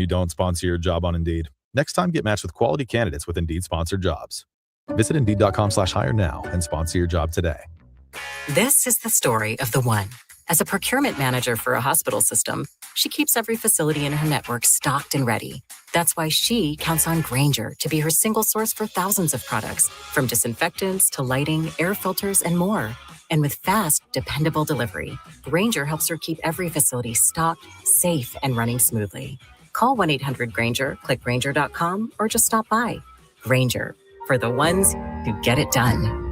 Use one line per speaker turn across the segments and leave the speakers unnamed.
don't sponsor your job on Indeed. Next time, get matched with quality candidates with Indeed-sponsored jobs. Visit Indeed.com/hire now and sponsor your job today.
This is the story of the one. As a procurement manager for a hospital system, she keeps every facility in her network stocked and ready. That's why she counts on Grainger to be her single source for thousands of products, from disinfectants to lighting, air filters, and more. And with fast, dependable delivery, Grainger helps her keep every facility stocked, safe, and running smoothly. Call 1-800-GRAINGER, click Grainger.com, or just stop by. Grainger, for the ones who get it done.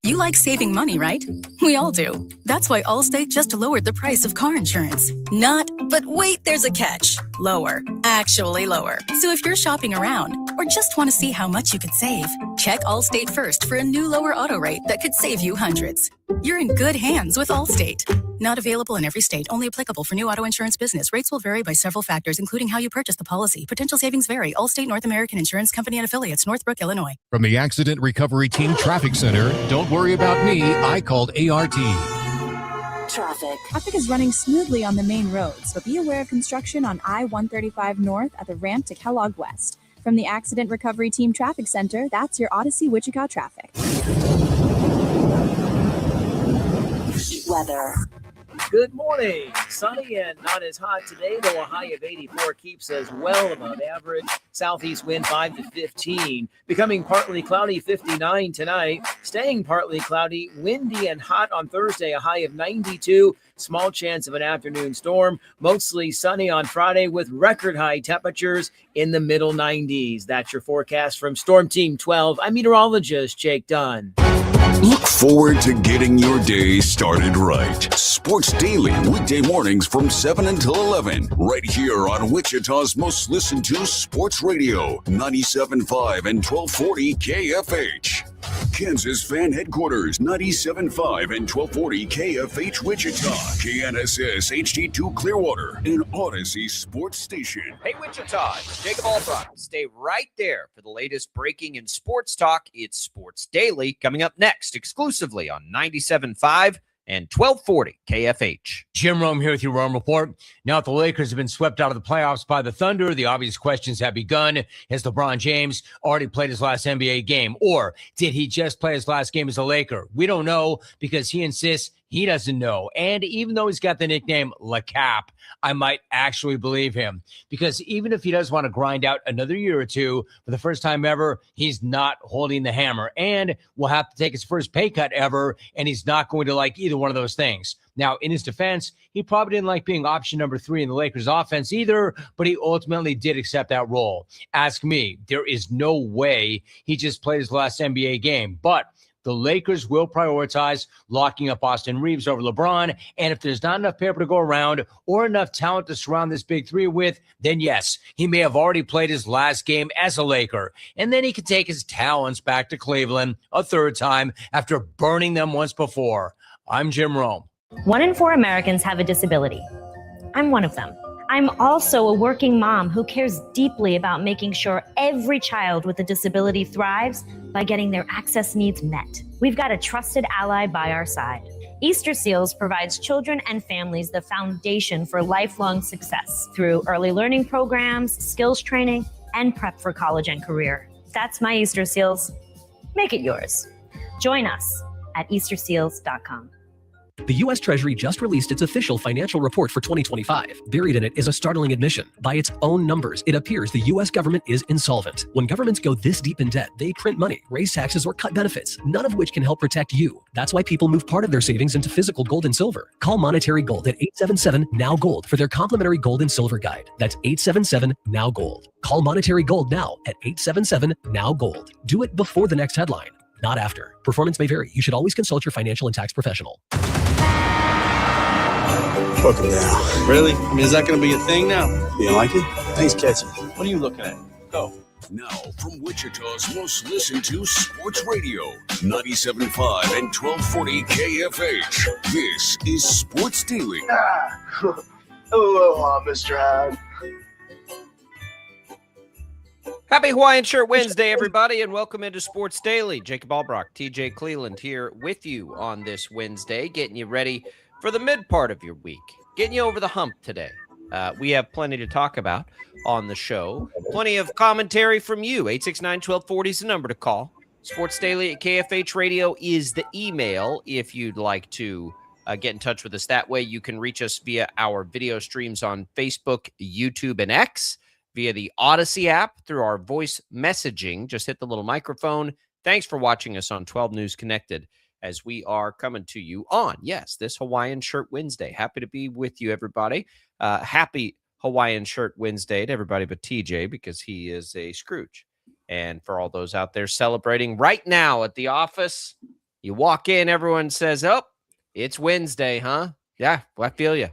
You like saving money, right? We all do. That's why Allstate just lowered the price of car insurance. Not, but wait, there's a catch. Lower. Actually lower. So if you're shopping around or just want to see how much you could save, check Allstate first for a new lower auto rate that could save you hundreds. You're in good hands with Allstate. Not available in every state. Only applicable for new auto insurance business. Rates will vary by several factors, including how you purchase the policy. Potential savings vary. Allstate North American Insurance Company and Affiliates, Northbrook, Illinois.
From the Accident Recovery Team Traffic Center, don't worry about me. I called ART.
Traffic is running smoothly on the main roads, but be aware of construction on I-135 North at the ramp to Kellogg West. From the Accident Recovery Team Traffic Center, that's your Odyssey Wichita traffic.
Weather.
Good morning. Sunny and not as hot today, though a high of 84 keeps us well above average. Southeast wind 5 to 15. Becoming partly cloudy, 59 tonight. Staying partly cloudy, windy and hot on Thursday, a high of 92. Small chance of an afternoon storm. Mostly sunny on Friday with record high temperatures in the middle 90s. That's your forecast from Storm Team 12. I'm meteorologist Jake Dunn.
Look forward to getting your day started right. Sports Daily, weekday mornings from 7 until 11, right here on Wichita's most listened to sports radio, 97.5 and 1240 KFH. Kansas fan headquarters, 97.5 and 1240 KFH Wichita, KNSS HD2 Clearwater, and Odyssey Sports Station.
Hey Wichita, it's Jacob Albrock. Stay right there for the latest breaking in sports talk. It's Sports Daily coming up next, exclusively on 97.5 and 1240 KFH.
Jim Rome here with your Rome Report. Now that the Lakers have been swept out of the playoffs by the Thunder, the obvious questions have begun. Has LeBron James already played his last NBA game? Or did he just play his last game as a Laker? We don't know because he insists he doesn't know. And even though he's got the nickname La Cap, I might actually believe him. Because even if he does want to grind out another year or two, for the first time ever, he's not holding the hammer. And will have to take his first pay cut ever, and he's not going to like either one of those things. Now, in his defense, he probably didn't like being option number 3 in the Lakers offense either, but he ultimately did accept that role. Ask me, there is no way he just played his last NBA game. But the Lakers will prioritize locking up Austin Reeves over LeBron. And if there's not enough paper to go around or enough talent to surround this big three with, then yes, he may have already played his last game as a Laker. And then he can take his talents back to Cleveland a third time after burning them once before. I'm Jim Rome.
1 in 4 Americans have a disability. I'm one of them. I'm also a working mom who cares deeply about making sure every child with a disability thrives by getting their access needs met. We've got a trusted ally by our side. Easter Seals provides children and families the foundation for lifelong success through early learning programs, skills training, and prep for college and career. That's my Easter Seals. Make it yours. Join us at easterseals.com.
The U.S. Treasury just released its official financial report for 2025. Buried in it is a startling admission. By its own numbers, it appears the U.S. government is insolvent. When governments go this deep in debt, they print money, raise taxes, or cut benefits, none of which can help protect you. That's why people move part of their savings into physical gold and silver. Call Monetary Gold at 877-NOW-GOLD for their complimentary gold and silver guide. That's 877-NOW-GOLD. Call Monetary Gold now at 877-NOW-GOLD. Do it before the next headline, not after. Performance may vary. You should always consult your financial and tax professional.
Welcome down.
Really? I mean, is that going to be a thing now?
You like it? Thanks, catchy.
What are you looking at? Go.
Now, from Wichita's most listened to sports radio, 97.5 and 1240 KFH, this is Sports Daily.
Aloha, Mr. Hyde.
Happy Hawaiian Shirt Wednesday, everybody, and welcome into Sports Daily. Jacob Albrock, TJ Cleland here with you on this Wednesday, getting you ready for the mid part of your week. getting you over the hump today. We have plenty to talk about on the show. Plenty of commentary from you. 869-1240 is the number to call. Sports Daily at KFH Radio is the email if you'd like to get in touch with us. That way you can reach us via our video streams on Facebook, YouTube, and X, via the Odyssey app, through our voice messaging. Just hit the little microphone. Thanks for watching us on 12 News Connected as we are coming to you on, yes, this Hawaiian Shirt Wednesday. Happy to be with you, everybody. Happy Hawaiian Shirt Wednesday to everybody but TJ, because he is a Scrooge. And for all those out there celebrating right now at the office, you walk in, everyone says, oh, it's Wednesday, huh? Yeah, well, I feel you.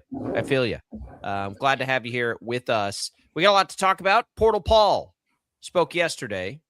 I'm glad to have you here with us. We got a lot to talk about. Portal Paul spoke yesterday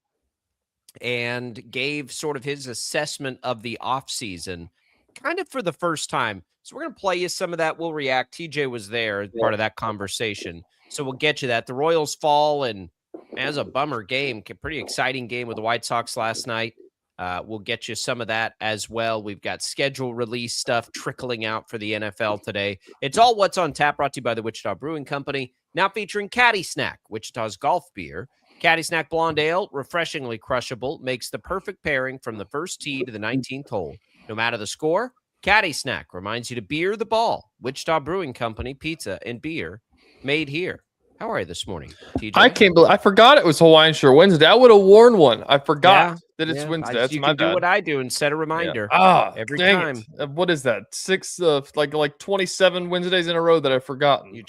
and gave sort of his assessment of the offseason kind of for the first time. So we're going to play you some of that. We'll react. TJ was there as part of that conversation. So we'll get you that. The Royals fall, and man, it was a bummer game. Pretty exciting game with the White Sox last night. We'll get you some of that as well. We've got schedule release stuff trickling out for the NFL today. It's all what's on tap, brought to you by the Wichita Brewing Company, now featuring Caddy Snack, Wichita's golf beer. Caddy Snack Blonde Ale, refreshingly crushable, makes the perfect pairing from the first tee to the 19th hole. No matter the score, Caddy Snack reminds you to beer the ball. Wichita Brewing Company, pizza and beer made here. How are you this morning, TJ?
I can't believe I forgot it was Hawaiian Shirt Wednesday. I would have worn one. I forgot that it's Wednesday. That's
you
my
can
bad.
do what I do and set a reminder every
dang
time.
It. What is that? Six, like 27 Wednesdays in a row that I've forgotten.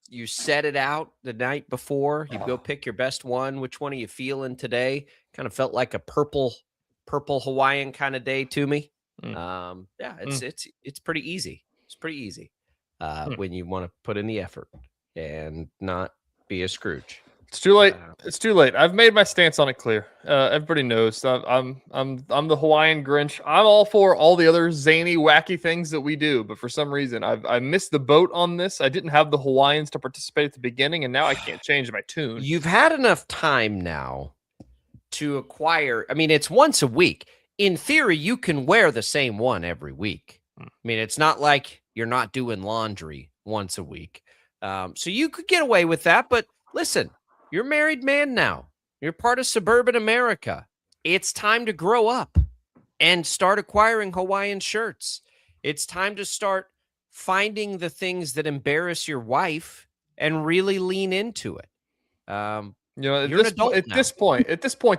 You set it out the night before. You go pick your best one. Which one are you feeling today? Kind of felt like a purple Hawaiian kind of day to me. It's pretty easy. It's pretty easy when you want to put in the effort and not be a Scrooge.
It's too late. It's too late. I've made my stance on it clear. Everybody knows I'm the Hawaiian Grinch. I'm all for all the other zany, wacky things that we do, but for some reason I missed the boat on this. I didn't have the Hawaiians to participate at the beginning, and now I can't change my tune.
You've had enough time now to acquire. I mean, it's once a week. In theory, you can wear the same one every week. I mean, it's not like you're not doing laundry once a week. So you could get away with that, but listen. You're a married man now. You're part of suburban America. It's time to grow up and start acquiring Hawaiian shirts. It's time to start finding the things that embarrass your wife and really lean into it.
At this point,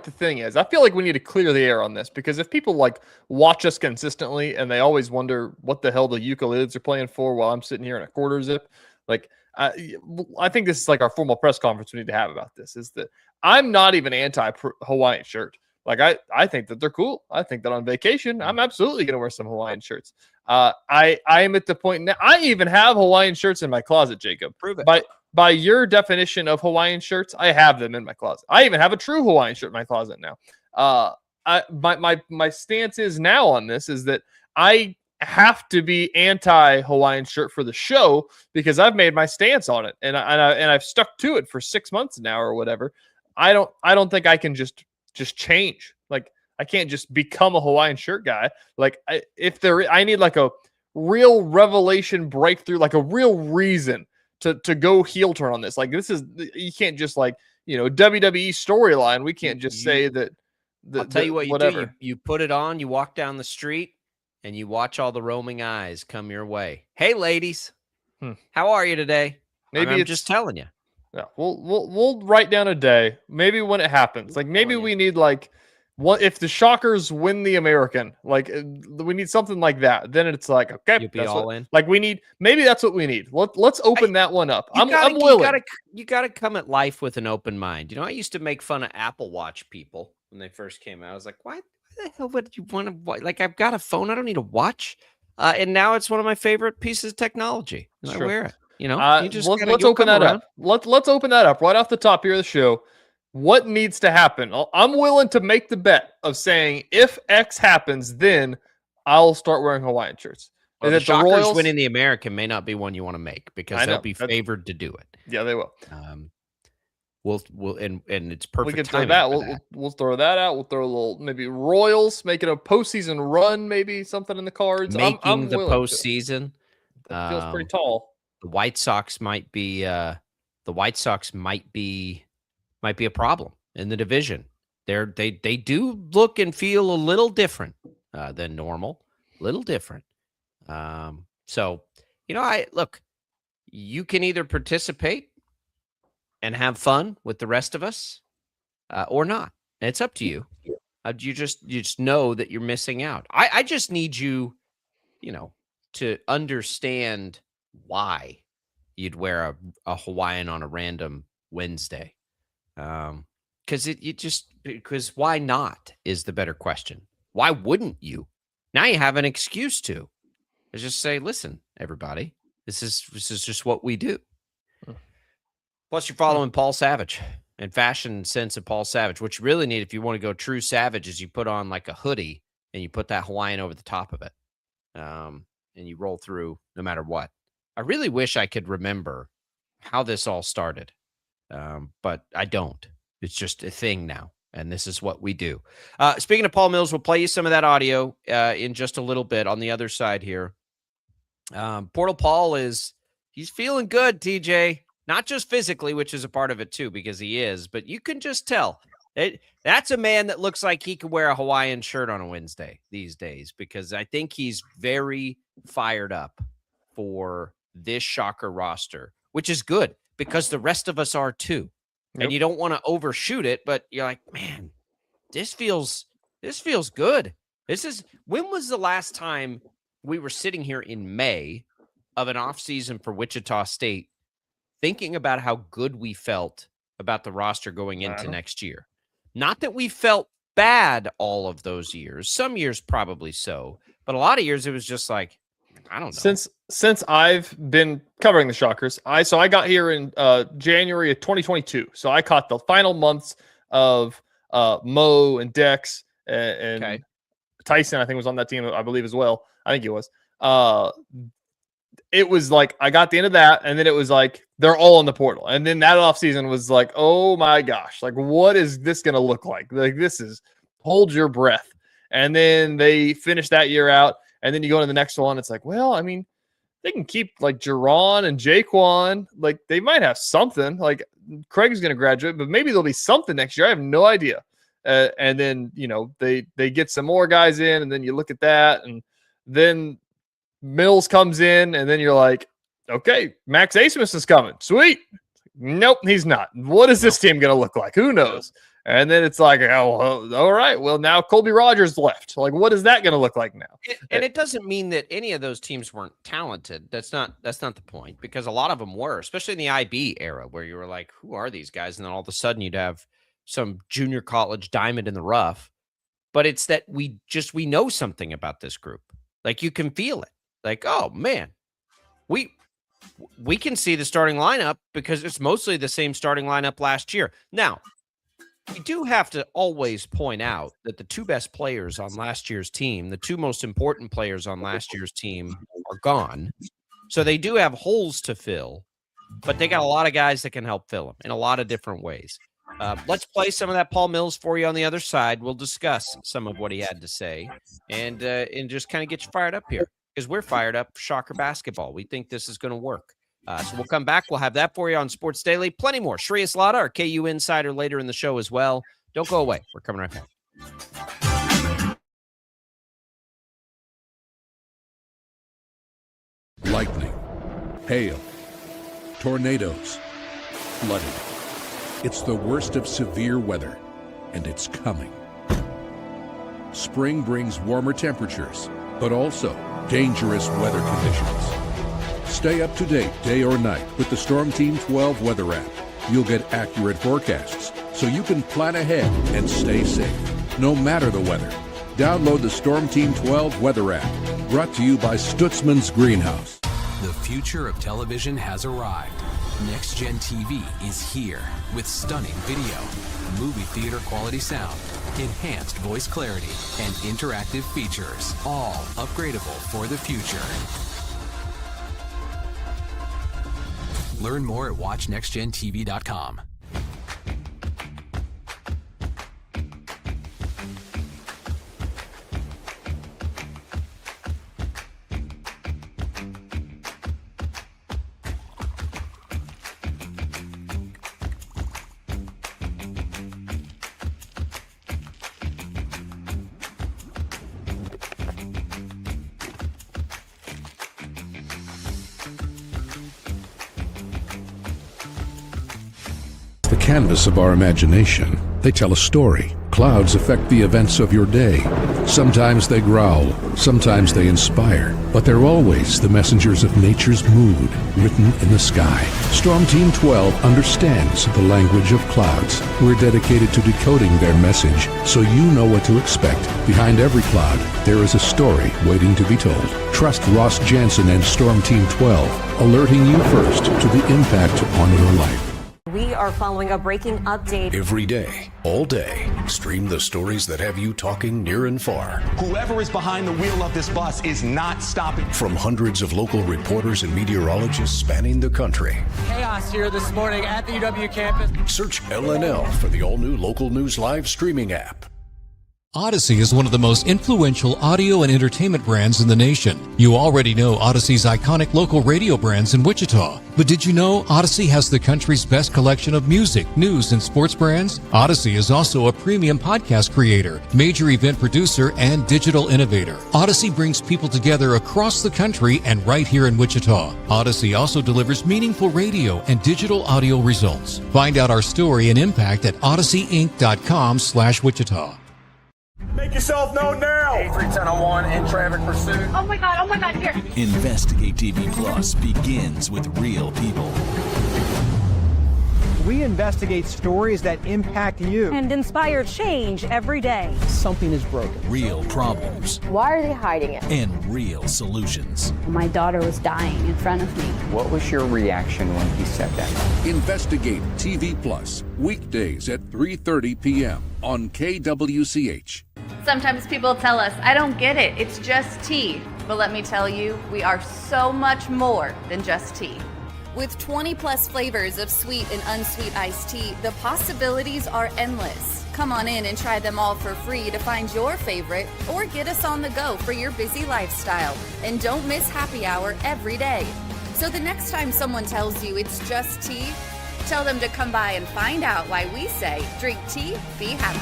the thing is, I feel like we need to clear the air on this, because if people like watch us consistently and they always wonder what the hell the ukuleles are playing for while I'm sitting here in a quarter zip, like, I think this is like our formal press conference we need to have about this, is that I'm not even anti-Hawaiian shirt. Like, I think that they're cool. I think that on vacation, I'm absolutely going to wear some Hawaiian shirts. I am at the point now, I even have Hawaiian shirts in my closet, Jacob.
Prove it.
By your definition of Hawaiian shirts, I have them in my closet. I even have a true Hawaiian shirt in my closet now. My stance is now on this is that I have to be anti-Hawaiian shirt for the show, because I've made my stance on it and I've stuck to it for 6 months now or whatever. I don't think I can just change. Like, I can't just become a Hawaiian shirt guy. Like, I need like a real revelation breakthrough, like a real reason to go heel turn on this. Like, this is, you can't just like, WWE storyline. We can't just say that.
I'll tell you what you do. You put it on, you walk down the street, and you watch all the roaming eyes come your way. Hey, ladies, how are you today? Maybe I'm just telling you.
Yeah, we'll write down a day. Maybe when it happens, like maybe we need like what if the Shockers win the American? Like we need something like that. Then it's like okay,
you'll be all in.
Like we need maybe that's what we need. Let's open that one up. I'm willing.
You gotta come at life with an open mind. I used to make fun of Apple Watch people when they first came out. I was like, why the hell would you want to? Like, I've got a phone. I don't need a watch. And now it's one of my favorite pieces of technology. And I wear it.
Let's open that up. Let's open that up right off the top here of the show. What needs to happen? I'm willing to make the bet of saying if X happens, then I'll start wearing Hawaiian shirts.
Well, the Shockers winning the American may not be one you want to make because they'll be favored to do it.
Yeah, they will.
We'll and it's perfect.
We can throw that. We'll throw that out. We'll throw a little maybe Royals making a postseason run, maybe something in the cards.
Making the postseason.
That feels pretty tall.
The White Sox might be a problem in the division. They do look and feel a little different than normal, a little different. So, you can either participate and have fun with the rest of us or not. And it's up to you. You just know that you're missing out. I just need you, to understand why you'd wear a Hawaiian on a random Wednesday. Because why not is the better question. Why wouldn't you? Now you have an excuse to. Just say, listen, everybody, this is just what we do. Plus, you're following Paul Savage and fashion sense of Paul Savage. What you really need, if you want to go true Savage, is you put on like a hoodie and you put that Hawaiian over the top of it, and you roll through no matter what. I really wish I could remember how this all started, but I don't. It's just a thing now, and this is what we do. Speaking of Paul Mills, we'll play you some of that audio in just a little bit on the other side here. Portal Paul he's feeling good, TJ. Not just physically, which is a part of it too, because he is, but you can just tell. That's a man that looks like he could wear a Hawaiian shirt on a Wednesday these days, because I think he's very fired up for this Shocker roster, which is good because the rest of us are too. Yep. And you don't want to overshoot it, but you're like, man, this feels good. When was the last time we were sitting here in May of an offseason for Wichita State thinking about how good we felt about the roster going into next year? Not that we felt bad all of those years. Some years probably so, but a lot of years it was just like, I don't know.
Since I've been covering the Shockers, I got here in January of 2022. So I caught the final months of Mo and Dex and Tyson, I think, was on that team, I believe, as well. I think he was. It was like I got the end of that, and then it was like they're all in the portal. And then that offseason was like, oh my gosh, like what is this going to look like? Like this is hold your breath. And then they finished that year out, and then you go into the next one. It's like, well, I mean, they can keep like Jerron and Jaquan. Like they might have something. Like Craig's going to graduate, but maybe there'll be something next year. I have no idea. And then, they get some more guys in, and then you look at that, and then Mills comes in, and then you're like, okay, Max Asmus is coming. Sweet. Nope, he's not. What is this team going to look like? Who knows? And then it's like, oh, all right. Well, now Colby Rogers left. Like, what is that going to look like now?
And it doesn't mean that any of those teams weren't talented. That's not the point, because a lot of them were, especially in the IB era, where you were like, who are these guys? And then all of a sudden you'd have some junior college diamond in the rough. But it's that we know something about this group. Like you can feel it. Like, oh man, we can see the starting lineup because it's mostly the same starting lineup last year. Now, we do have to always point out that the two best players on last year's team, the two most important players on last year's team, are gone. So they do have holes to fill, but they got a lot of guys that can help fill them in a lot of different ways. Let's play some of that Paul Mills for you on the other side. We'll discuss some of what he had to say and just kind of get you fired up here, because we're fired up for Shocker basketball. We think this is going to work. So we'll come back. We'll have that for you on Sports Daily. Plenty more. Shreyas Laddha, our KU Insider, later in the show as well. Don't go away. We're coming right back.
Lightning, hail, tornadoes, flooding. It's the worst of severe weather, and it's coming. Spring brings warmer temperatures, but also dangerous weather conditions. Stay up to date day or night with the Storm Team 12 weather app. You'll get accurate forecasts so you can plan ahead and stay safe, no matter the weather. Download the Storm Team 12 weather app, brought to you by Stutzman's Greenhouse.
The future of television has arrived. Next Gen TV is here with stunning video, movie theater quality sound, enhanced voice clarity, and interactive features, all upgradable for the future. Learn more at watchnextgentv.com.
canvas of our imagination. They tell a story. Clouds affect the events of your day. Sometimes they growl, sometimes they inspire, but they're always the messengers of nature's mood, written in the sky. Storm Team 12 understands the language of clouds. We're dedicated to decoding their message so you know what to expect. Behind every cloud, there is a story waiting to be told. Trust Ross Jansen and Storm Team 12, alerting you first to the impact on your life.
We are following a breaking update.
Every day, all day, stream the stories that have you talking near and far.
Whoever is behind the wheel of this bus is not stopping.
From hundreds of local reporters and meteorologists spanning the country.
Chaos here this morning at the UW campus.
Search LNL for the all-new Local News Live streaming app.
Odyssey is one of the most influential audio and entertainment brands in the nation. You already know Odyssey's iconic local radio brands in Wichita. But did you know Odyssey has the country's best collection of music, news, and sports brands? Odyssey is also a premium podcast creator, major event producer, and digital innovator. Odyssey brings people together across the country and right here in Wichita. Odyssey also delivers meaningful radio and digital audio results. Find out our story and impact at odysseyinc.com/Wichita.
Make yourself known now.
31001 in traffic pursuit.
Oh my God, here.
Investigate TV Plus begins with real people.
We investigate stories that impact you
And inspire change every day.
Something is broken.
Real problems.
Why are they hiding it?
And real solutions.
My daughter was dying in front of me.
What was your reaction when he said that?
Investigate TV Plus, weekdays at 3:30 p.m. on KWCH.
Sometimes people tell us, I don't get it, it's just tea. But let me tell you, we are so much more than just tea. With 20 plus flavors of sweet and unsweet iced tea, the possibilities are endless. Come on in and try them all for free to find your favorite or get us on the go for your busy lifestyle. And don't miss happy hour every day. So the next time someone tells you it's just tea, tell them to come by and find out why we say, drink tea, be happy.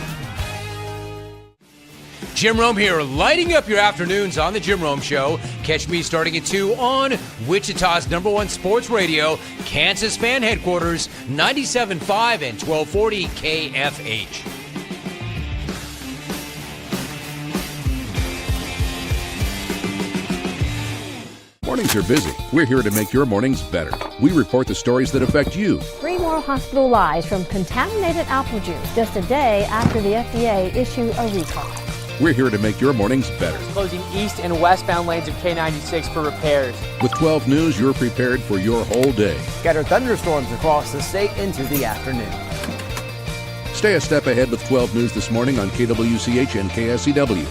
Jim Rome here, lighting up your afternoons on The Jim Rome Show. Catch me starting at 2 on Wichita's #1 sports radio, Kansas Fan Headquarters, 97.5 and 1240 KFH.
Mornings are busy. We're here to make your mornings better. We report the stories that affect you.
3 more hospital lies from contaminated apple juice just a day after the FDA issued a recall.
We're here to make your mornings better.
Closing east and westbound lanes of K96 for repairs.
With 12 News, you're prepared for your whole day.
Scattered thunderstorms across the state into the afternoon.
Stay a step ahead with 12 News this morning on KWCH and KSCW.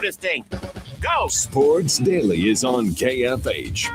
This thing. Go! Sports Daily is on KFH.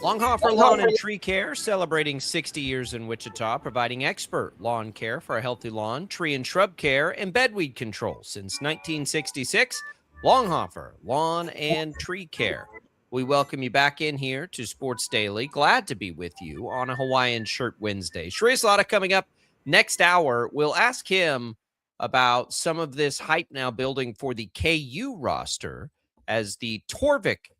Longhofer Lawn and Tree Care, celebrating 60 years in Wichita, providing expert lawn care for a healthy lawn, tree and shrub care, and bedweed control. Since 1966, Longhofer Lawn and Tree Care. We welcome you back in here to Sports Daily. Glad to be with you on a Hawaiian Shirt Wednesday. Shreyas Laddha coming up next hour. We'll ask him about some of this hype now building for the KU roster as the Torvik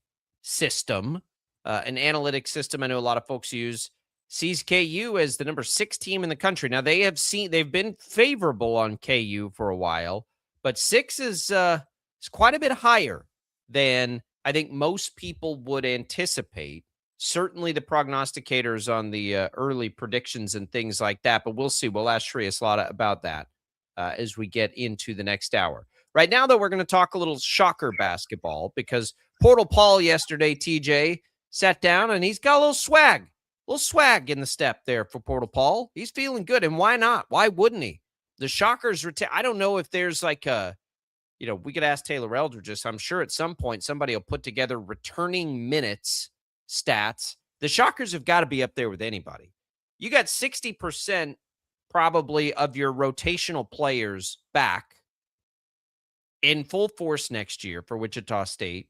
system, an analytics system I know a lot of folks use, sees KU as the number 6 team in the country. Now they've been favorable on KU for a while, but 6 is quite a bit higher than I think most people would anticipate. Certainly the prognosticators on the early predictions and things like that, but we'll see. We'll ask Shreyas Laddha about that as we get into the next hour. Right now, though, we're going to talk a little Shocker basketball because Portal Paul yesterday, TJ, sat down and he's got a little swag. little swag in the step there for Portal Paul. He's feeling good, and why not? Why wouldn't he? The Shockers I don't know if there's like a, we could ask Taylor Eldridge. I'm sure at some point somebody will put together returning minutes stats. The Shockers have got to be up there with anybody. You got 60% probably of your rotational players back in full force next year for Wichita State.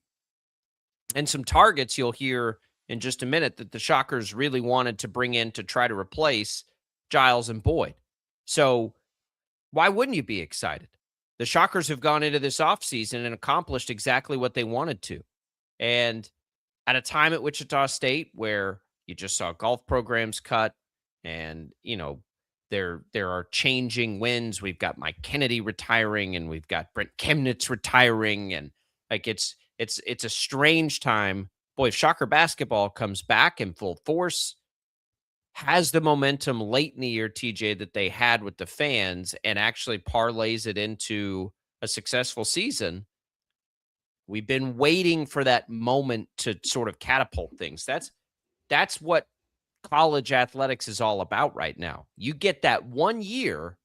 And some targets you'll hear in just a minute that the Shockers really wanted to bring in to try to replace Giles and Boyd. So why wouldn't you be excited? The Shockers have gone into this offseason and accomplished exactly what they wanted to. And at a time at Wichita State where you just saw golf programs cut and, there are changing winds. We've got Mike Kennedy retiring and we've got Brent Chemnitz retiring. And like, it's a strange time. Boy, if Shocker basketball comes back in full force, has the momentum late in the year, TJ, that they had with the fans and actually parlays it into a successful season, we've been waiting for that moment to sort of catapult things. That's what college athletics is all about right now. You get that 1 year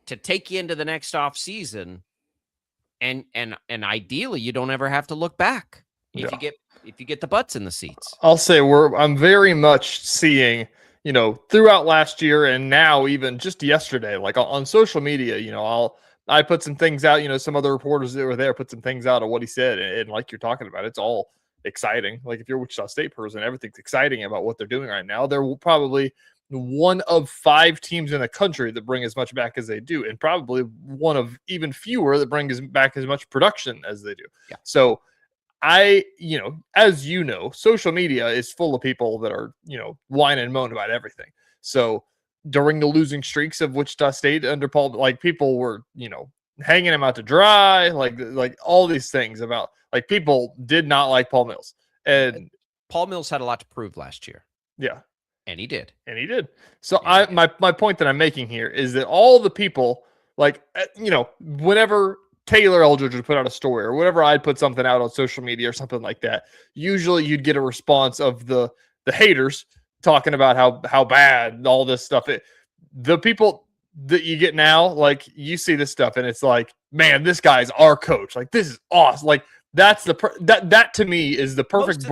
to take you into the next off season, and ideally you don't ever have to look back if you get the butts in the seats.
I'll say I'm very much seeing, throughout last year and now even just yesterday, like on social media, I put some things out, some other reporters that were there put some things out of what he said. And like you're talking about, it's all exciting. Like if you're a Wichita State person, everything's exciting about what they're doing right now. They're probably one of 5 teams in the country that bring as much back as they do, and probably one of even fewer that bring back as much production as they do.
Yeah.
So as social media is full of people that are, whine and moan about everything. So during the losing streaks of Wichita State under Paul, like people were, hanging him out to dry, like all these things about, like, people did not like Paul Mills. And
Paul Mills had a lot to prove last year.
Yeah.
And he did.
So my point that I'm making here is that all the people, like, whenever Taylor Eldridge would put out a story or whatever, I'd put something out on social media or something like that, usually you'd get a response of the haters talking about how bad all this stuff is. The people that you get now, like, you see this stuff and it's like, man, this guy's our coach. Like, this is awesome. Like, that's that to me is the perfect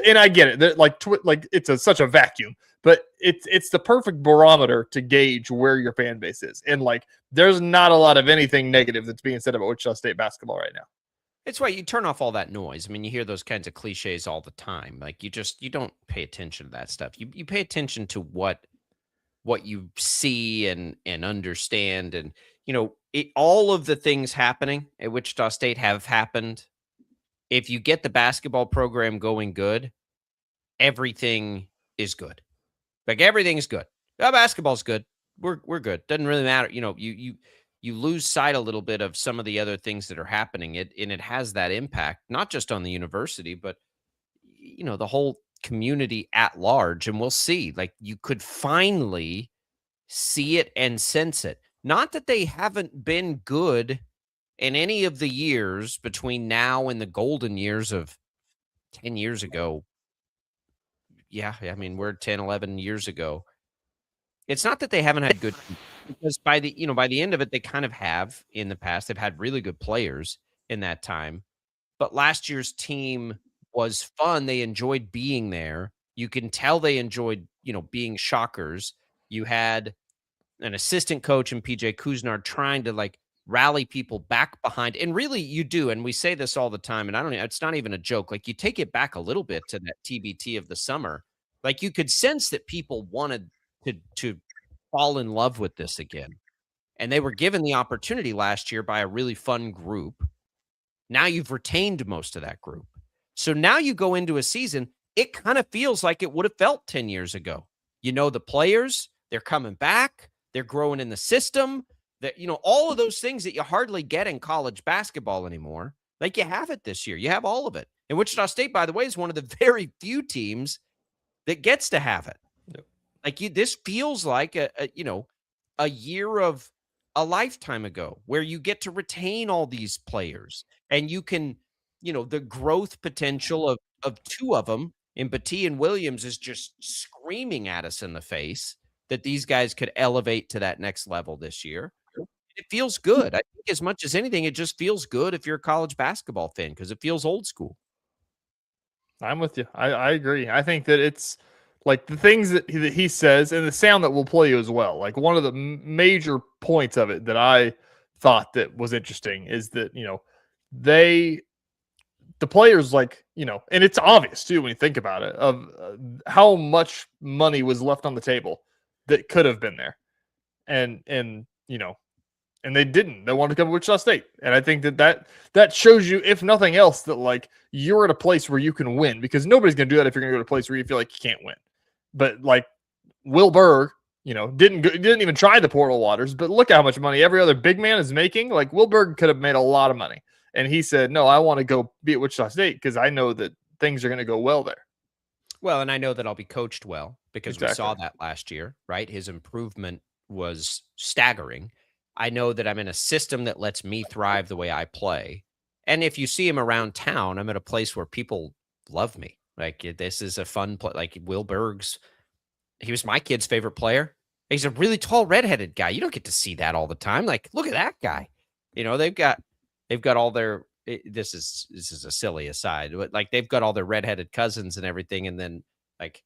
and I get it. Like it's such a vacuum, but it's the perfect barometer to gauge where your fan base is. And like, there's not a lot of anything negative that's being said about Wichita State basketball right now.
It's why you turn off all that noise. I mean, you hear those kinds of cliches all the time. Like, you don't pay attention to that stuff. You pay attention to what you see and understand. And, all of the things happening at Wichita State have happened. If you get the basketball program going good, everything is good. Like, everything's good. Basketball's good. We're good. Doesn't really matter. You lose sight a little bit of some of the other things that are happening. It has that impact, not just on the university, but, the whole community at large. And we'll see. Like, you could finally see it and sense it. Not that they haven't been good in any of the years between now and the golden years of 10 years ago. Yeah, I mean, we're 10, 11 years ago. It's not that they haven't had good, because by the end of it, they kind of have in the past. They've had really good players in that time. But last year's team was fun. They enjoyed being there. You can tell they enjoyed, being Shockers. You had an assistant coach in PJ Kuznard trying to, like, rally people back behind. And really, you do. And we say this all the time. And it's not even a joke. Like, you take it back a little bit to that TBT of the summer. Like, you could sense that people wanted to fall in love with this again. And they were given the opportunity last year by a really fun group. Now you've retained most of that group. So now you go into a season, it kind of feels like it would have felt 10 years ago. The players, they're coming back. They're growing in the system. That, all of those things that you hardly get in college basketball anymore. Like, you have it this year. You have all of it. And Wichita State, by the way, is one of the very few teams that gets to have it.
Yep.
Like, this feels like a year of a lifetime ago, where you get to retain all these players, and you can, the growth potential of 2 of them in Battie and Williams is just screaming at us in the face that these guys could elevate to that next level this year. It feels good. I think as much as anything, it just feels good if you're a college basketball fan because it feels old school.
I'm with you. I agree. I think that it's like the things that he says and the sound that we'll play you as well. Like one of the major points of it that I thought that was interesting is that, the players, like, and it's obvious too when you think about it, of how much money was left on the table that could have been there. And and they didn't. They wanted to come to Wichita State. And I think that shows you, if nothing else, that like you're at a place where you can win, because nobody's going to do that if you're going to go to a place where you feel like you can't win. But like Will Berg, didn't even try the portal waters, but look how much money every other big man is making. Like Will Berg could have made a lot of money. And he said, no, I want to go be at Wichita State because I know that things are going to go well there.
Well, and I know that I'll be coached well because
Exactly.
we saw that last year, right? His improvement was staggering. I know that I'm in a system that lets me thrive the way I play. And if you see him around town, I'm at a place where people love me. Like, this is a fun play. Like Will Berg's, he was my kid's favorite player. He's a really tall, redheaded guy. You don't get to see that all the time. Like, look at that guy. They've got all their, this is a silly aside, but like they've got all their redheaded cousins and everything. And then like,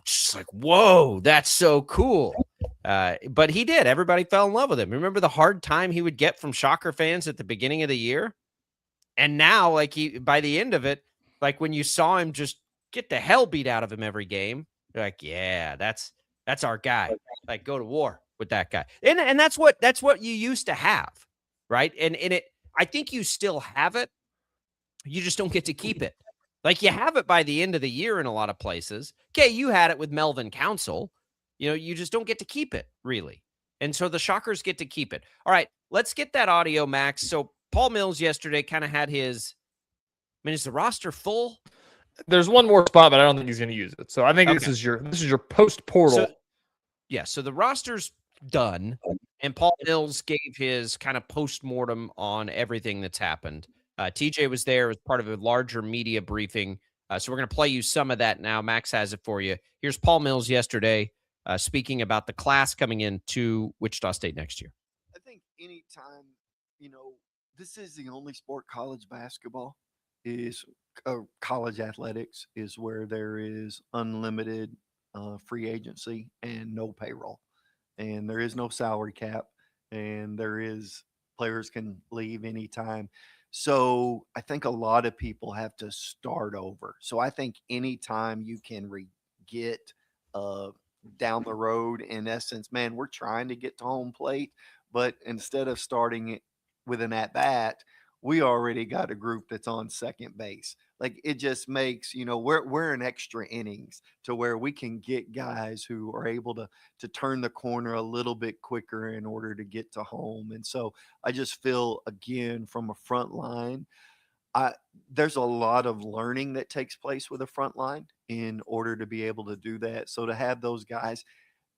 just like, whoa, that's so cool. But he did. Everybody fell in love with him. Remember the hard time he would get from Shocker fans at the beginning of the year? And now, like, by the end of it, like when you saw him just get the hell beat out of him every game, you're like, yeah, that's our guy. Like, go to war with that guy. And that's what you used to have, right? And I think you still have it. You just don't get to keep it. Like, you have it by the end of the year in a lot of places. Okay, you had it with Melvin Council. You just don't get to keep it, really. And so the Shockers get to keep it. All right, let's get that audio, Max. So Paul Mills yesterday kind of had his, is the roster full?
There's one more spot, but I don't think he's going to use it. So I think this is your post-portal.
So the roster's done, and Paul Mills gave his kind of post-mortem on everything that's happened. TJ was there as part of a larger media briefing. So we're going to play you some of that now. Max has it for you. Here's Paul Mills yesterday speaking about the class coming into Wichita State next year.
I think anytime, this is the only sport, college basketball is college athletics is where there is unlimited free agency and no payroll. And there is no salary cap, and players can leave anytime. So I think a lot of people have to start over. So I think anytime you can get down the road, in essence, man, we're trying to get to home plate, but instead of starting it with an at bat, we already got a group that's on second base. Like, it just makes, we're in extra innings to where we can get guys who are able to turn the corner a little bit quicker in order to get to home. And so I just feel, again, from a front line, there's a lot of learning that takes place with a front line in order to be able to do that. So to have those guys,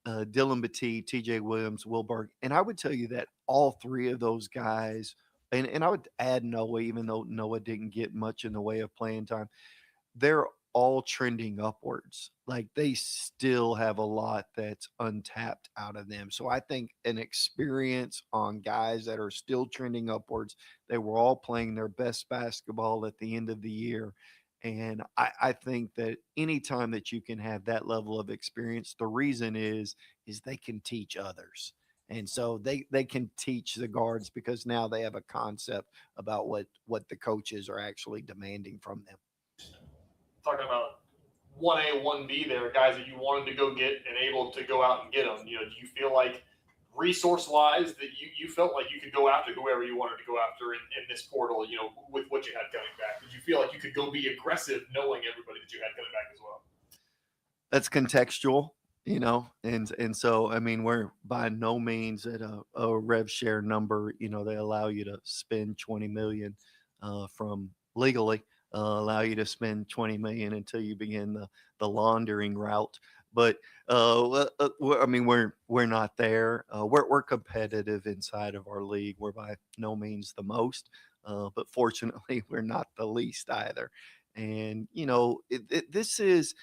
Dylan Battie, TJ Williams, Will Berg, and I would tell you that all three of those guys, and I would add Noah, even though Noah didn't get much in the way of playing time, they're all trending upwards. Like, they still have a lot that's untapped out of them. So I think an experience on guys that are still trending upwards, they were all playing their best basketball at the end of the year. And I think that anytime that you can have that level of experience, the reason is they can teach others. And so they can teach the guards because now they have a concept about what the coaches are actually demanding from them.
Talking about 1A, 1B there, guys that you wanted to go get and able to go out and get them. Do you feel like resource-wise that you felt like you could go after whoever you wanted to go after in this portal, with what you had coming back? Did you feel like you could go be aggressive knowing everybody that you had coming back as well?
That's contextual, and so, I mean, we're by no means at a rev share number. They allow you to spend $20 million from legally. Allow you to spend $20 million until you begin the laundering route. But I mean, we're not there. We're competitive inside of our league. We're by no means the most, but fortunately, we're not the least either. And this is,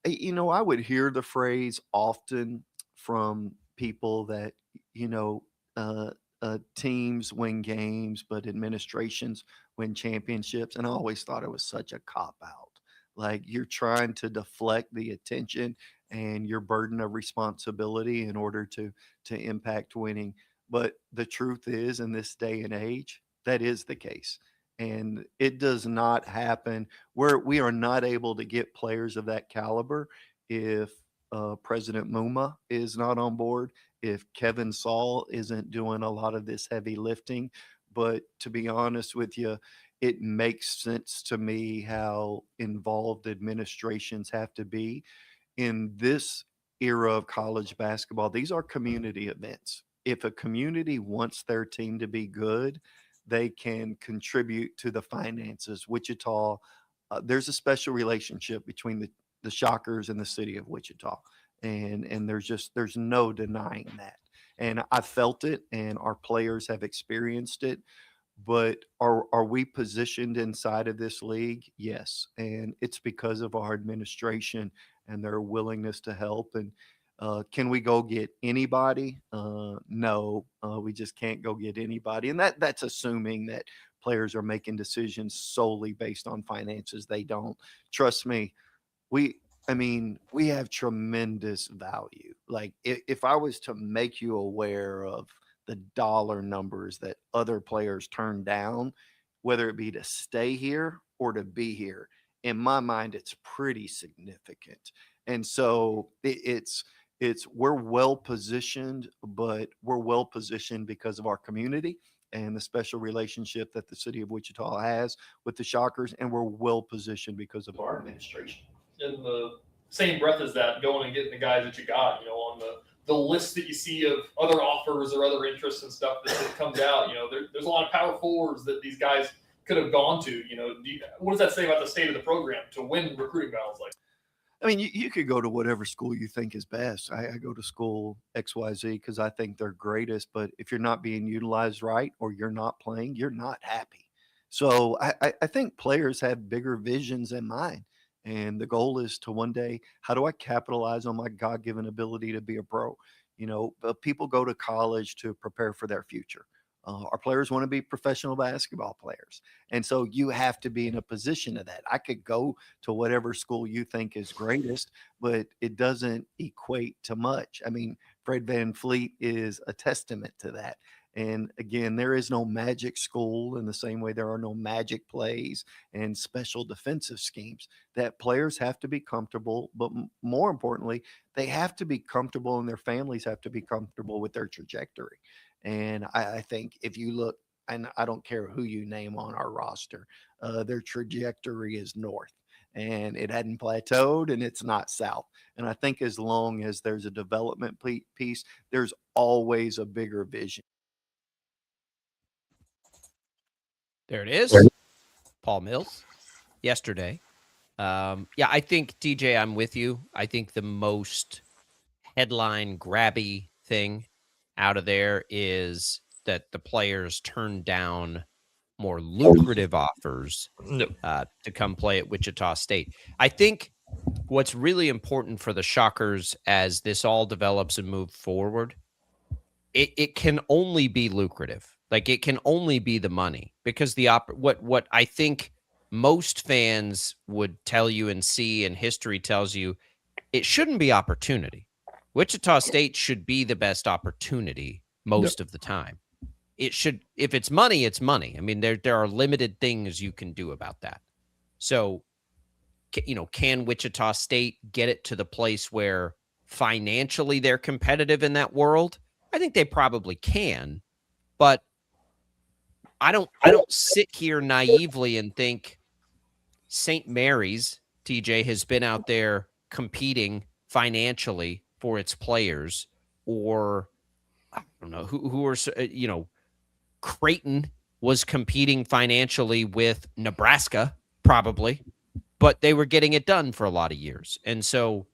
I would hear the phrase often from people that, you know, uh, teams win games, but administrations win championships. And I always thought it was such a cop out. Like you're trying to deflect the attention and your burden of responsibility in order to impact winning. But the truth is, in this day and age, that is the case. And it does not happen where we are not able to get players of that caliber if President Muma is not on board, if Kevin Saul isn't doing a lot of this heavy lifting. But to be honest with you, it makes sense to me how involved administrations have to be in this era of college basketball. These are community events. If a community wants their team to be good, they can contribute to the finances. Wichita, there's a special relationship between the Shockers and the city of Wichita. And there's no denying that. And I felt it and our players have experienced it. But are we positioned inside of this league? Yes. And it's because of our administration and their willingness to help. And can we go get anybody? No, we just can't go get anybody. And that's assuming that players are making decisions solely based on finances. They don't. Trust me, we have tremendous value. Like if I was to make you aware of the dollar numbers that other players turn down, whether it be to stay here or to be here, in my mind, it's pretty significant. And so it's we're well positioned, but we're well positioned because of our community and the special relationship that the city of Wichita has with the Shockers, and we're well positioned because of our administration.
In the same breath as that, going and getting the guys that you got, on the list that you see of other offers or other interests and stuff that comes out, there's a lot of power forwards that these guys could have gone to. What does that say about the state of the program to win recruiting battles like?
You could go to whatever school you think is best. I go to school XYZ because I think they're greatest. But if you're not being utilized right or you're not playing, you're not happy. So I think players have bigger visions in mind. And the goal is to one day, how do I capitalize on my God-given ability to be a pro? People go to college to prepare for their future. Our players want to be professional basketball players. And so you have to be in a position of that. I could go to whatever school you think is greatest, but it doesn't equate to much. Fred VanVleet is a testament to that. And again, there is no magic school in the same way there are no magic plays and special defensive schemes. That players have to be comfortable, but more importantly, they have to be comfortable and their families have to be comfortable with their trajectory. And I think if you look, and I don't care who you name on our roster, their trajectory is north. And it hadn't plateaued and it's not south. And I think as long as there's a development piece, there's always a bigger vision.
There it is. Paul Mills yesterday. I think, DJ, I'm with you. I think the most headline grabby thing out of there is that the players turned down more lucrative offers to come play at Wichita State. I think what's really important for the Shockers as this all develops and moves forward, it can only be lucrative. Like it can only be the money because what I think most fans would tell you and see and history tells you, it shouldn't be opportunity. Wichita State should be the best opportunity most of the time. It should, if it's money, it's money. There are limited things you can do about that. So, can Wichita State get it to the place where financially they're competitive in that world? I think they probably can, but I don't sit here naively and think St. Mary's, TJ, has been out there competing financially for its players, or I don't know who are, Creighton was competing financially with Nebraska, probably, but they were getting it done for a lot of years. And so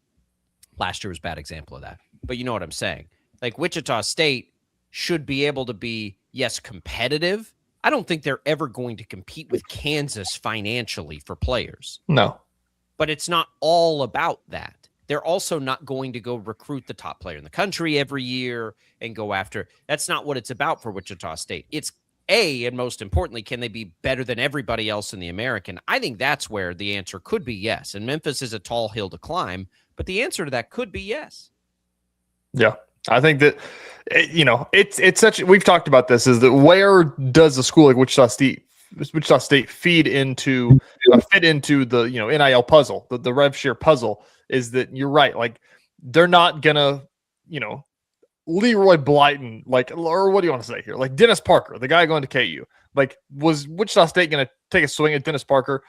last year was a bad example of that. But you know what I'm saying? Like Wichita State should be able to be, yes, competitive. I don't think they're ever going to compete with Kansas financially for players.
No.
But it's not all about that. they're also not going to go recruit the top player in the country every year and go after. That's not what it's about for Wichita State. It's and most importantly, can they be better than everybody else in the American? I think that's where the answer could be yes. And Memphis is a tall hill to climb, but the answer to that could be yes.
Yeah. I think that, it's such, we've talked about this, is that where does a school like Wichita State fit into the, NIL puzzle, the rev share puzzle, is that you're right. Like, they're not gonna, Leroy Blyton, or what do you want to say here? Like Dennis Parker, the guy going to KU, was Wichita State going to take a swing at Dennis Parker?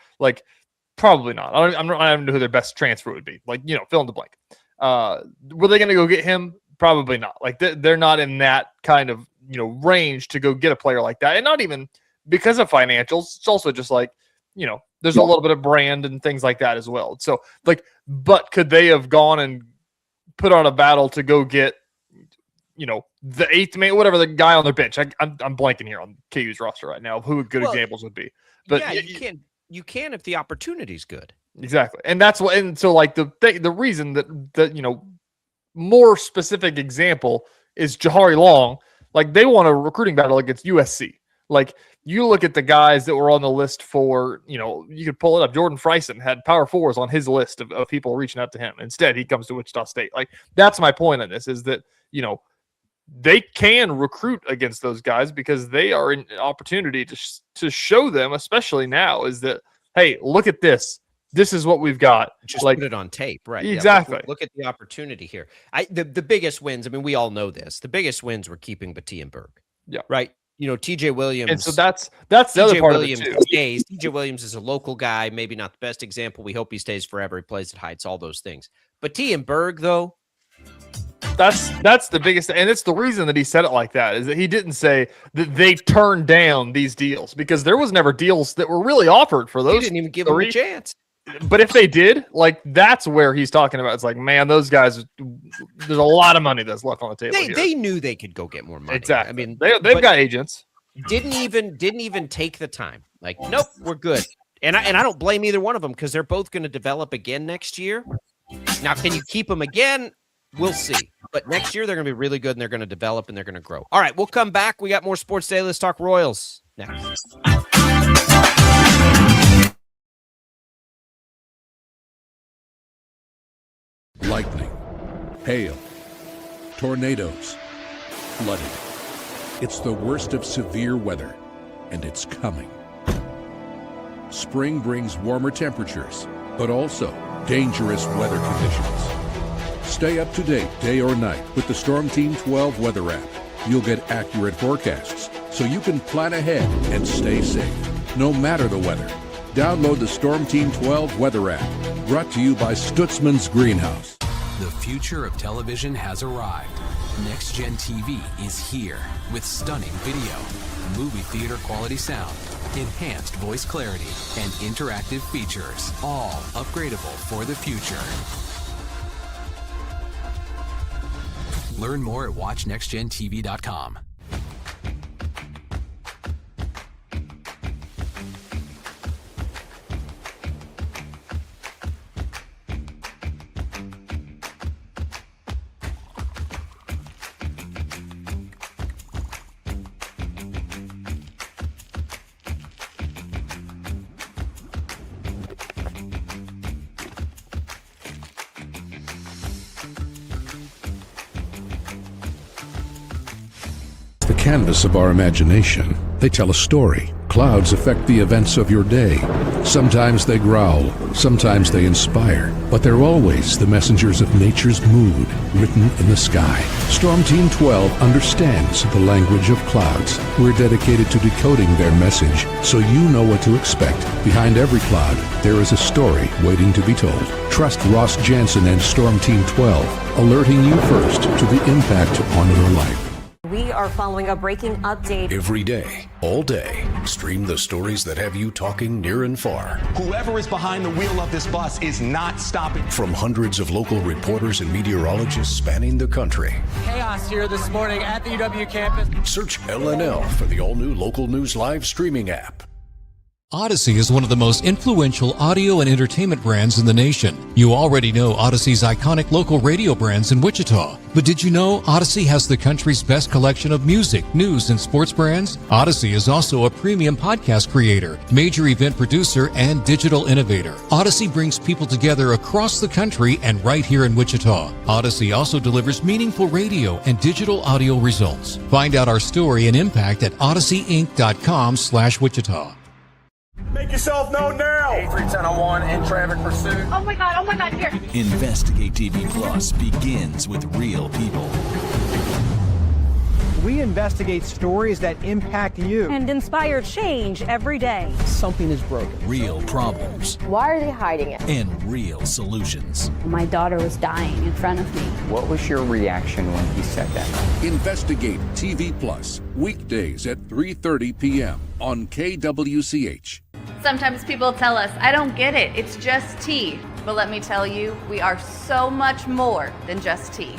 Probably not. I don't know who their best transfer would be. Fill in the blank. Were they going to go get him? Probably not. They're not in that kind of, range to go get a player like that. And not even because of financials. It's also just there's a little bit of brand and things like that as well. So but could they have gone and put on a battle to go get, the eighth man, whatever the guy on their bench? I'm blanking here on KU's roster right now of who good examples would be. But
yeah, you can if the opportunity's good.
Exactly. And that's what, and so the reason that more specific example is Jahari Long. They won a recruiting battle against USC. You look at the guys that were on the list for, you could pull it up. Jordan Freisen had power fours on his list of people reaching out to him. Instead, he comes to Wichita State. That's my point on this, is that, they can recruit against those guys because they are an opportunity to show them, especially now, is that, hey, look at this. This is what we've got.
Just put it on tape, right?
Exactly.
Yeah, look at the opportunity here. The biggest wins, we all know this. The biggest wins were keeping Batia and Berg.
Yeah.
Right? TJ Williams.
And so that's the other part
Williams
of it too.
Stays. TJ Williams is a local guy, maybe not the best example. We hope he stays forever. He plays at Heights, all those things. Batia and Berg, though,
that's the biggest, and it's the reason that he said it like that, is that he didn't say that they turned down these deals, because there was never deals that were really offered for those.
He didn't even give them a chance.
But if they did, that's where he's talking about. It's man, those guys, there's a lot of money that's left on the table.
They knew they could go get more money.
Exactly. They've got agents.
Didn't even take the time. Nope, we're good. And I don't blame either one of them, because they're both going to develop again next year. Now, can you keep them again? We'll see. But next year, they're going to be really good, and they're going to develop, and they're going to grow. All right, we'll come back. We got more Sports Daily. Let's talk Royals next.
Lightning, hail, tornadoes, flooding. It's the worst of severe weather, and it's coming. Spring brings warmer temperatures, but also dangerous weather conditions. Stay up to date day or night with the Storm Team 12 weather app. You'll get accurate forecasts so you can plan ahead and stay safe, no matter the weather. Download the Storm Team 12 weather app, brought to you by Stutzman's Greenhouse.
The future of television has arrived. Next Gen TV is here with stunning video, movie theater quality sound, enhanced voice clarity, and interactive features, all upgradable for the future. Learn more at watchnextgentv.com.
Canvas of our imagination. They tell a story. Clouds affect the events of your day. Sometimes they growl, sometimes they inspire, but they're always the messengers of nature's mood written in the sky. Storm Team 12 understands the language of clouds. We're dedicated to decoding their message so you know what to expect. Behind every cloud, there is a story waiting to be told. Trust Ross Jansen and Storm Team 12, alerting you first to the impact on your life.
We are following a breaking update.
Every day, all day, stream the stories that have you talking near and far.
Whoever is behind the wheel of this bus is not stopping.
From hundreds of local reporters and meteorologists spanning the country.
Chaos here this morning at the UW campus.
Search LNL for the all-new Local News Live streaming app.
Odyssey is one of the most influential audio and entertainment brands in the nation. You already know Odyssey's iconic local radio brands in Wichita. But did you know Odyssey has the country's best collection of music, news, and sports brands? Odyssey is also a premium podcast creator, major event producer, and digital innovator. Odyssey brings people together across the country and right here in Wichita. Odyssey also delivers meaningful radio and digital audio results. Find out our story and impact at odysseyinc.com/Wichita.
Make yourself known now.
31001 in traffic pursuit.
Oh my God, here.
Investigate TV Plus begins with real people.
We investigate stories that impact you.
And inspire change every day.
Something is broken.
Real problems
Why are they hiding it?
and real solutions.
My daughter was dying in front of me.
What was your reaction when he said that?
Investigate TV Plus, weekdays at 3:30 p.m. on KWCH.
Sometimes people tell us, I don't get it, it's just tea. But let me tell you, we are so much more than just tea.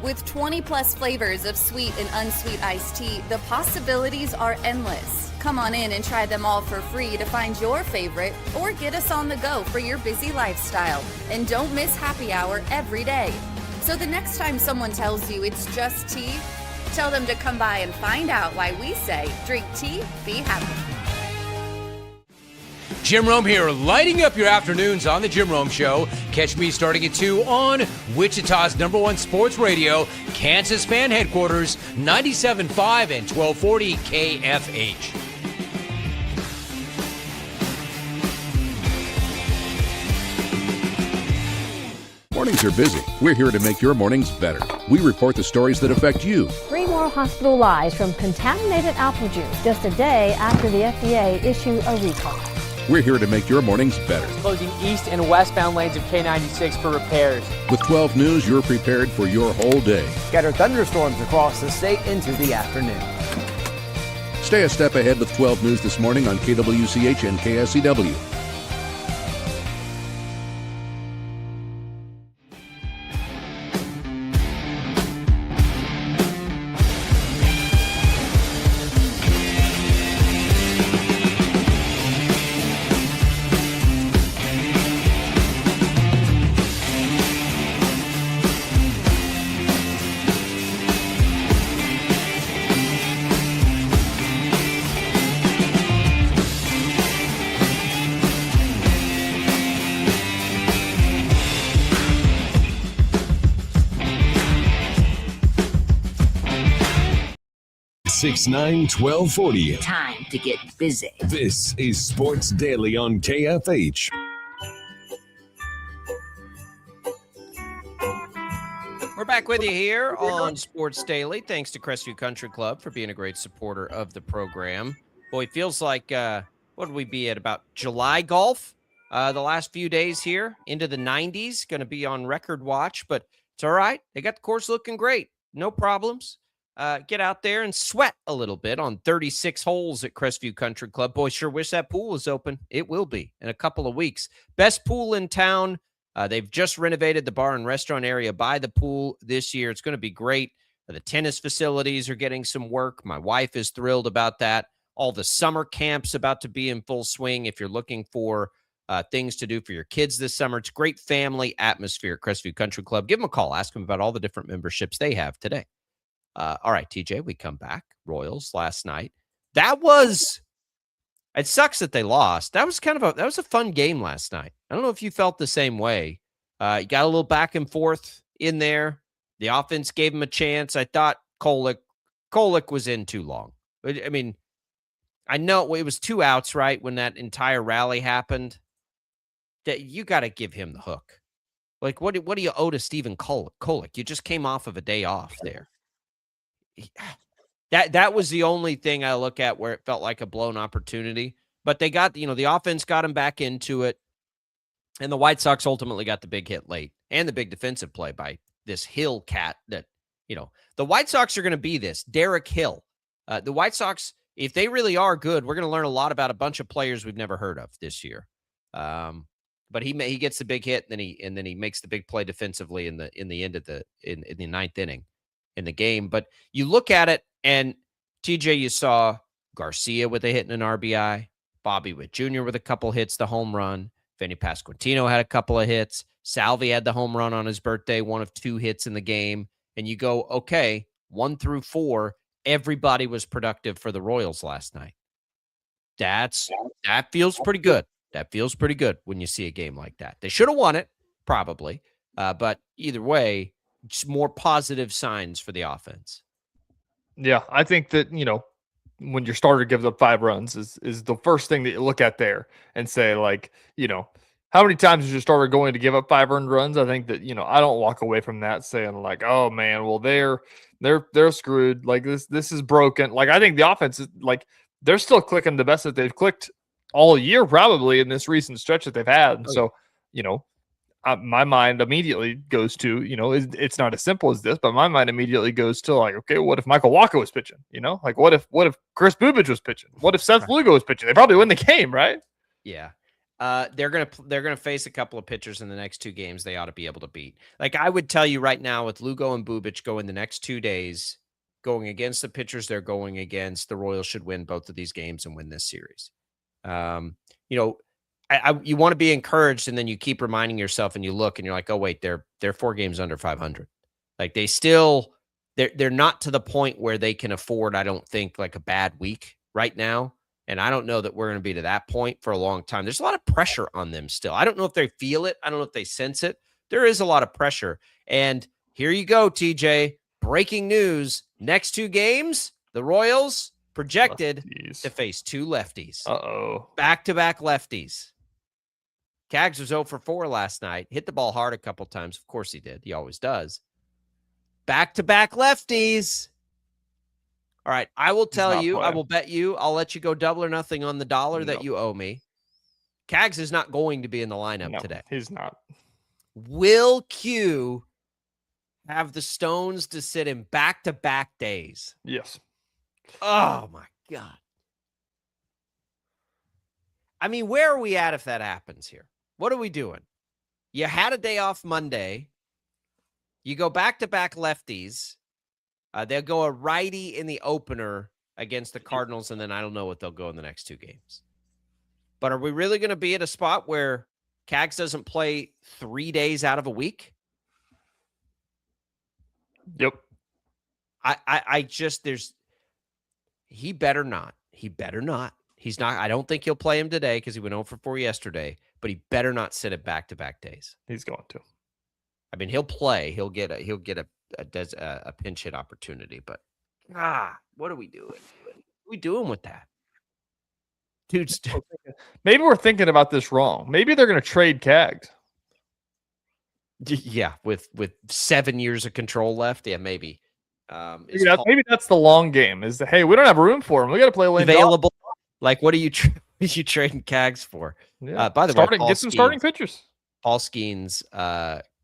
With 20 plus flavors of sweet and unsweet iced tea, the possibilities are endless. Come on in and try them all for free to find your favorite or get us on the go for your busy lifestyle. And don't miss happy hour every day. So the next time someone tells you it's just tea, tell them to come by and find out why we say, drink tea, be happy.
Jim Rome here, lighting up your afternoons on The Jim Rome Show. Catch me starting at 2 on Wichita's #1 sports radio, Kansas Fan Headquarters, 97.5 and 1240 KFH.
Mornings are busy. We're here to make your mornings better. We report the stories that affect you.
3 more hospitalized from contaminated apple juice just a day after the FDA issued a recall.
We're here to make your mornings better.
Closing east and westbound lanes of K96 for repairs.
With 12 News, you're prepared for your whole day.
Scattered thunderstorms across the state into the afternoon.
Stay a step ahead with 12 News this morning on KWCH and KSCW.
Six 1240.
Time to get busy.
This is Sports Daily on KFH.
We're back with you here on Sports Daily. Thanks to Crestview Country Club for being a great supporter of the program. Boy, it feels like, what would we be at, about July golf? The last few days here into the 90s, going to be on record watch, but it's all right. They got the course looking great. No problems. Get out there and sweat a little bit on 36 holes at Crestview Country Club. Boy, sure wish that pool was open. It will be in a couple of weeks. Best pool in town. They've just renovated the bar and restaurant area by the pool this year. It's going to be great. The tennis facilities are getting some work. My wife is thrilled about that. All the summer camps about to be in full swing. If you're looking for things to do for your kids this summer, it's great family atmosphere at Crestview Country Club. Give them a call. Ask them about all the different memberships they have today. All right, TJ, we come back. Royals last night. It sucks that they lost. That was a fun game last night. I don't know if you felt the same way. You got a little back and forth in there. The offense gave him a chance. I thought Kolick was in too long. I mean, I know it was 2 outs, right, when that entire rally happened. That you got to give him the hook. Like, what do you owe to Stephen Kolick? You just came off of a day off there. That was the only thing I look at where it felt like a blown opportunity. But they got, the offense got him back into it. And the White Sox ultimately got the big hit late and the big defensive play by this Hill cat that, the White Sox are going to be this, Derek Hill. The White Sox, if they really are good, we're going to learn a lot about a bunch of players we've never heard of this year. But he gets the big hit, and then he makes the big play defensively in the end of the ninth inning in the game. But you look at it, and TJ, you saw Garcia with a hit and an RBI. Bobby Witt Jr. with a couple hits, the home run. Vinny Pasquantino had a couple of hits. Salvi had the home run on his birthday, one of 2 hits in the game. And you go, okay, 1 through 4, everybody was productive for the Royals last night. That feels pretty good. That feels pretty good when you see a game like that. They should have won it, probably. But either way, just more positive signs for the offense.
Yeah, I think that, when your starter gives up 5 runs is the first thing that you look at there and say, like, how many times is your starter going to give up 5 earned runs? I think that, I don't walk away from that saying like, oh man, well they're screwed. Like this is broken. Like I think the offense is like they're still clicking the best that they've clicked all year probably in this recent stretch that they've had. So, my mind immediately goes to, it's not as simple as this, but my mind immediately goes to like, okay, what if Michael Walker was pitching? Like what if Chris Bubich was pitching? What if Seth Lugo was pitching? They probably win the game, right?
Yeah. They're gonna face a couple of pitchers in the next 2 games they ought to be able to beat. Like I would tell you right now, with Lugo and Bubich going the next 2 days, going against the pitchers they're going against, the Royals should win both of these games and win this series. You want to be encouraged, and then you keep reminding yourself, and you look, and you're like, oh wait, they're 4 games under 500. Like they're not to the point where they can afford, I don't think, like a bad week right now. And I don't know that we're going to be to that point for a long time. There's a lot of pressure on them still. I don't know if they feel it. I don't know if they sense it. There is a lot of pressure. And here you go, TJ. Breaking news. Next 2 games, the Royals projected to face 2 lefties.
Uh-oh.
Back-to-back lefties. Cags was 0 for 4 last night. Hit the ball hard a couple times. Of course he did. He always does. Back-to-back lefties. All right, I will tell you, I will bet you, I'll let you go double or nothing on the dollar that you owe me. Cags is not going to be in the lineup today.
He's not.
Will Q have the stones to sit in back-to-back days?
Yes.
Oh, my God. I mean, where are we at if that happens here? What are we doing? You had a day off Monday. You go back-to-back lefties. They'll go a righty in the opener against the Cardinals, and then I don't know what they'll go in the next 2 games. But are we really going to be at a spot where Cags doesn't play 3 days out of a week?
Yep.
He better not. He better not. He's not. I don't think he'll play him today because he went 0 for 4 yesterday, but he better not sit at back-to-back days.
He's going to.
I mean, he'll play. He'll get a pinch hit opportunity, but what are we doing? What are we doing with that? Dude,
maybe we're thinking about this wrong. Maybe they're going to trade Cags.
Yeah, with 7 years of control left. Yeah, maybe.
Maybe that's the long game. Is hey, we don't have room for him. We got to play Lane
available. Like, what are you trading Cags for?
Yeah.
By the way,
get some starting pitchers.
Paul Skeens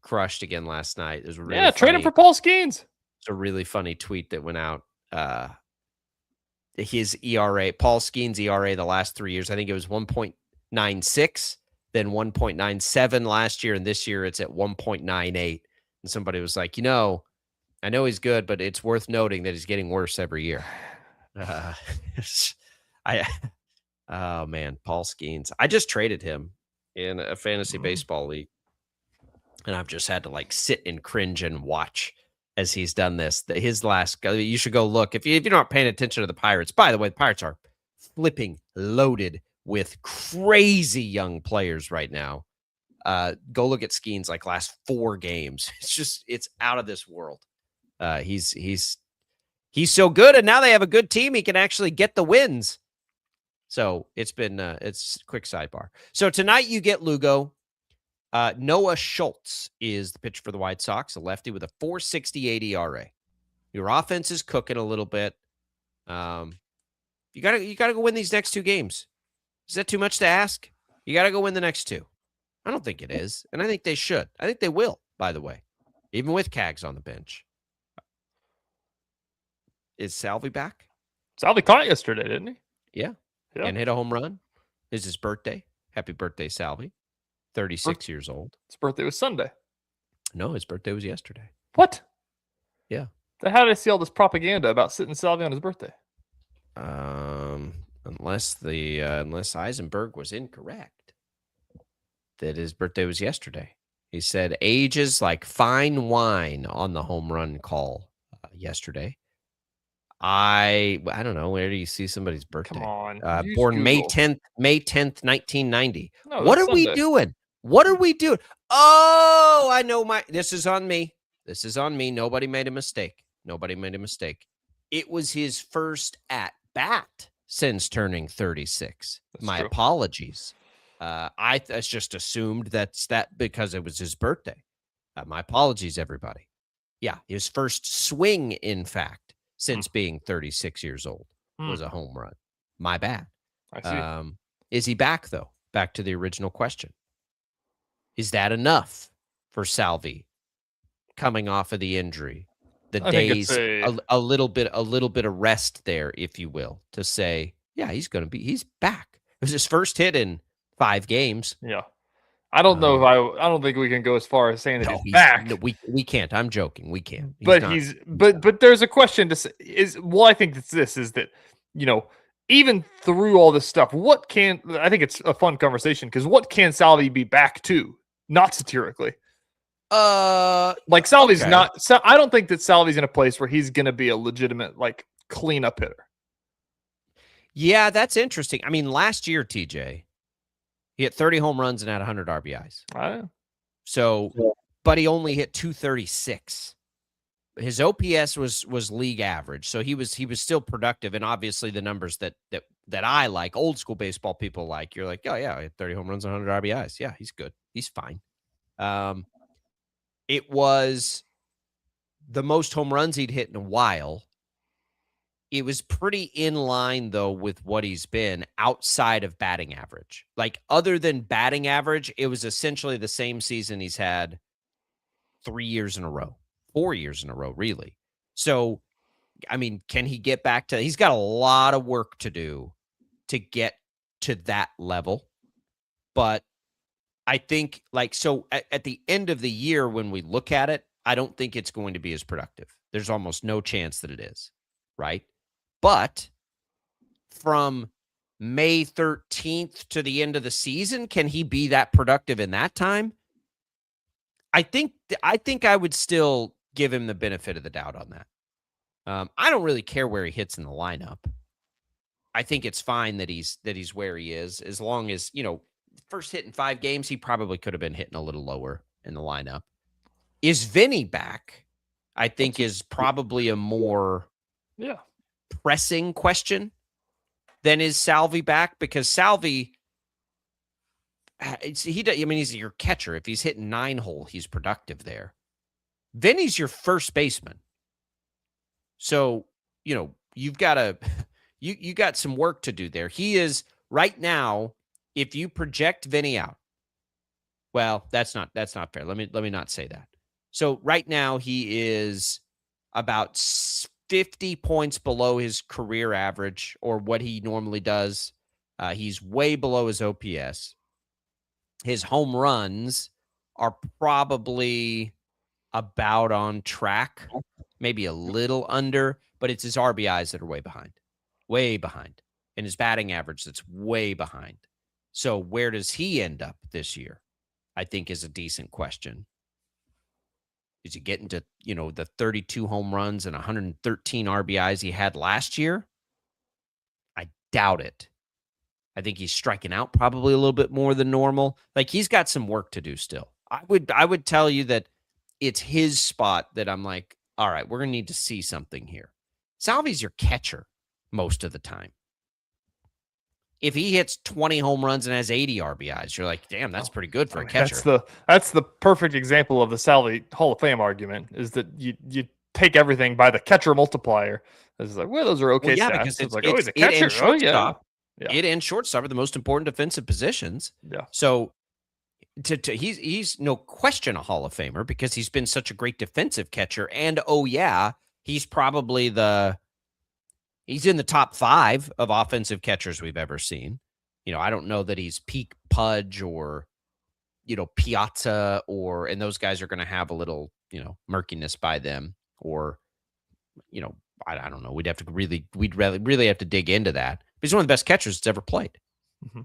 crushed again last night. It was really
trade
funny.
him for Paul Skeens.
It's a really funny tweet that went out. His ERA, Paul Skeens' ERA, the last 3 years, I think it was 1.96, then 1.97 last year, and this year it's at 1.98. And somebody was like, I know he's good, but it's worth noting that he's getting worse every year. Oh man, Paul Skeens. I just traded him in a fantasy baseball league. And I've just had to sit and cringe and watch as he's done this. His last, you should go look. If you're not paying attention to the Pirates, by the way, the Pirates are flipping loaded with crazy young players right now. Go look at Skeens last 4 games. It's out of this world. He's so good, and now they have a good team. He can actually get the wins. So it's been it's quick sidebar. So tonight you get Lugo. Noah Schultz is the pitcher for the White Sox, a lefty with a 4.68 ERA. Your offense is cooking a little bit. You gotta go win these next 2 games. Is that too much to ask? You gotta go win the next 2. I don't think it is, and I think they should. I think they will, by the way, even with Cags on the bench. Is Salvi back?
Salvi caught yesterday, didn't he?
Yeah. And hit a home run. It's his birthday. Happy birthday, Salvi. 36 years old.
His birthday was Sunday.
No, his birthday was yesterday.
What?
Yeah.
Then how did I see all this propaganda about sitting Salvi on his birthday?
I unless Eisenberg was incorrect that his birthday was yesterday. He said age is like fine wine on the home run call yesterday. I don't know. Where do you see somebody's birthday?
Come on. Use
Born May
Google.
10th, 1990.
No,
What
that's
are we
Sunday.
doing? What are we doing? Oh, I know this is on me. This is on me. Nobody made a mistake. It was his first at bat since turning 36. My
true.
apologies. I just assumed that's that because it was his birthday. My apologies, everybody. Yeah, his first swing, in fact, since being 36 years old was a home run. My bad.
I see.
Is he back, though? Back to the original question. Is that enough for Salvi coming off of the injury? The
I think it's
days, a little bit of rest there, if you will, to say, yeah, he's back. It was his first hit in 5 games.
Yeah. I don't know if I don't think we can go as far as saying that he's back.
No, we can't. I'm joking. We can't.
But there's a question to say I think it's this is that, even through all this stuff, I think it's a fun conversation because what can Salvi be back to? Not satirically. Like Salvi's
okay.
not. So I don't think that Salvi's in a place where he's going to be a legitimate cleanup hitter.
Yeah, that's interesting. I mean, last year, TJ, he hit 30 home runs and had 100 RBIs. But he only hit 236. His OPS was league average, so he was still productive. And obviously, the numbers that I like, old school baseball people like, you're like, oh yeah, he had 30 home runs and 100 RBIs. Yeah, he's good. He's fine. It was the most home runs he'd hit in a while. It was pretty in line, though, with what he's been outside of batting average. Like, other than batting average, it was essentially the same season he's had 3 years in a row, 4 years in a row, really. So, I mean, can he get back to – he's got a lot of work to do to get to that level. But I think, at the end of the year when we look at it, I don't think it's going to be as productive. There's almost no chance that it is, right? But from May 13th to the end of the season, can he be that productive in that time? I think I would still give him the benefit of the doubt on that. I don't really care where he hits in the lineup. I think it's fine that he's where he is, as long as, first hit in 5 games, he probably could have been hitting a little lower in the lineup. Is Vinny back? I think is probably a more pressing question than is Salvi back, because Salvi, he's your catcher. If he's hitting 9-hole, he's productive there. Vinny's your first baseman. So, you've got you got some work to do there. He is right now, if you project Vinny out, well, that's not fair. Let me not say that. So right now he is about 50 points below his career average, or what he normally does. He's way below his OPS. His home runs are probably about on track, maybe a little under, but it's his RBIs that are way behind, and his batting average that's way behind. So where does he end up this year? I think is a decent question. Is he getting to, the 32 home runs and 113 RBIs he had last year? I doubt it. I think he's striking out probably a little bit more than normal. Like, he's got some work to do still. I would tell you that it's his spot that I'm like, all right, we're going to need to see something here. Salvi's your catcher most of the time. If he hits 20 home runs and has 80 RBIs, you're like, damn, that's pretty good for a catcher.
That's the perfect example of the Salvi Hall of Fame argument, is that you take everything by the catcher multiplier. It's like, well, those are okay stats.
Because
it's like, he's a catcher.
It and shortstop are the most important defensive positions.
Yeah.
So he's no question a Hall of Famer because he's been such a great defensive catcher. And he's probably he's in the top 5 of offensive catchers we've ever seen. I don't know that he's peak Pudge or, Piazza and those guys are going to have a little, murkiness by them, or, I don't know. We'd really have to dig into that. He's one of the best catchers that's ever played.
Mm-hmm.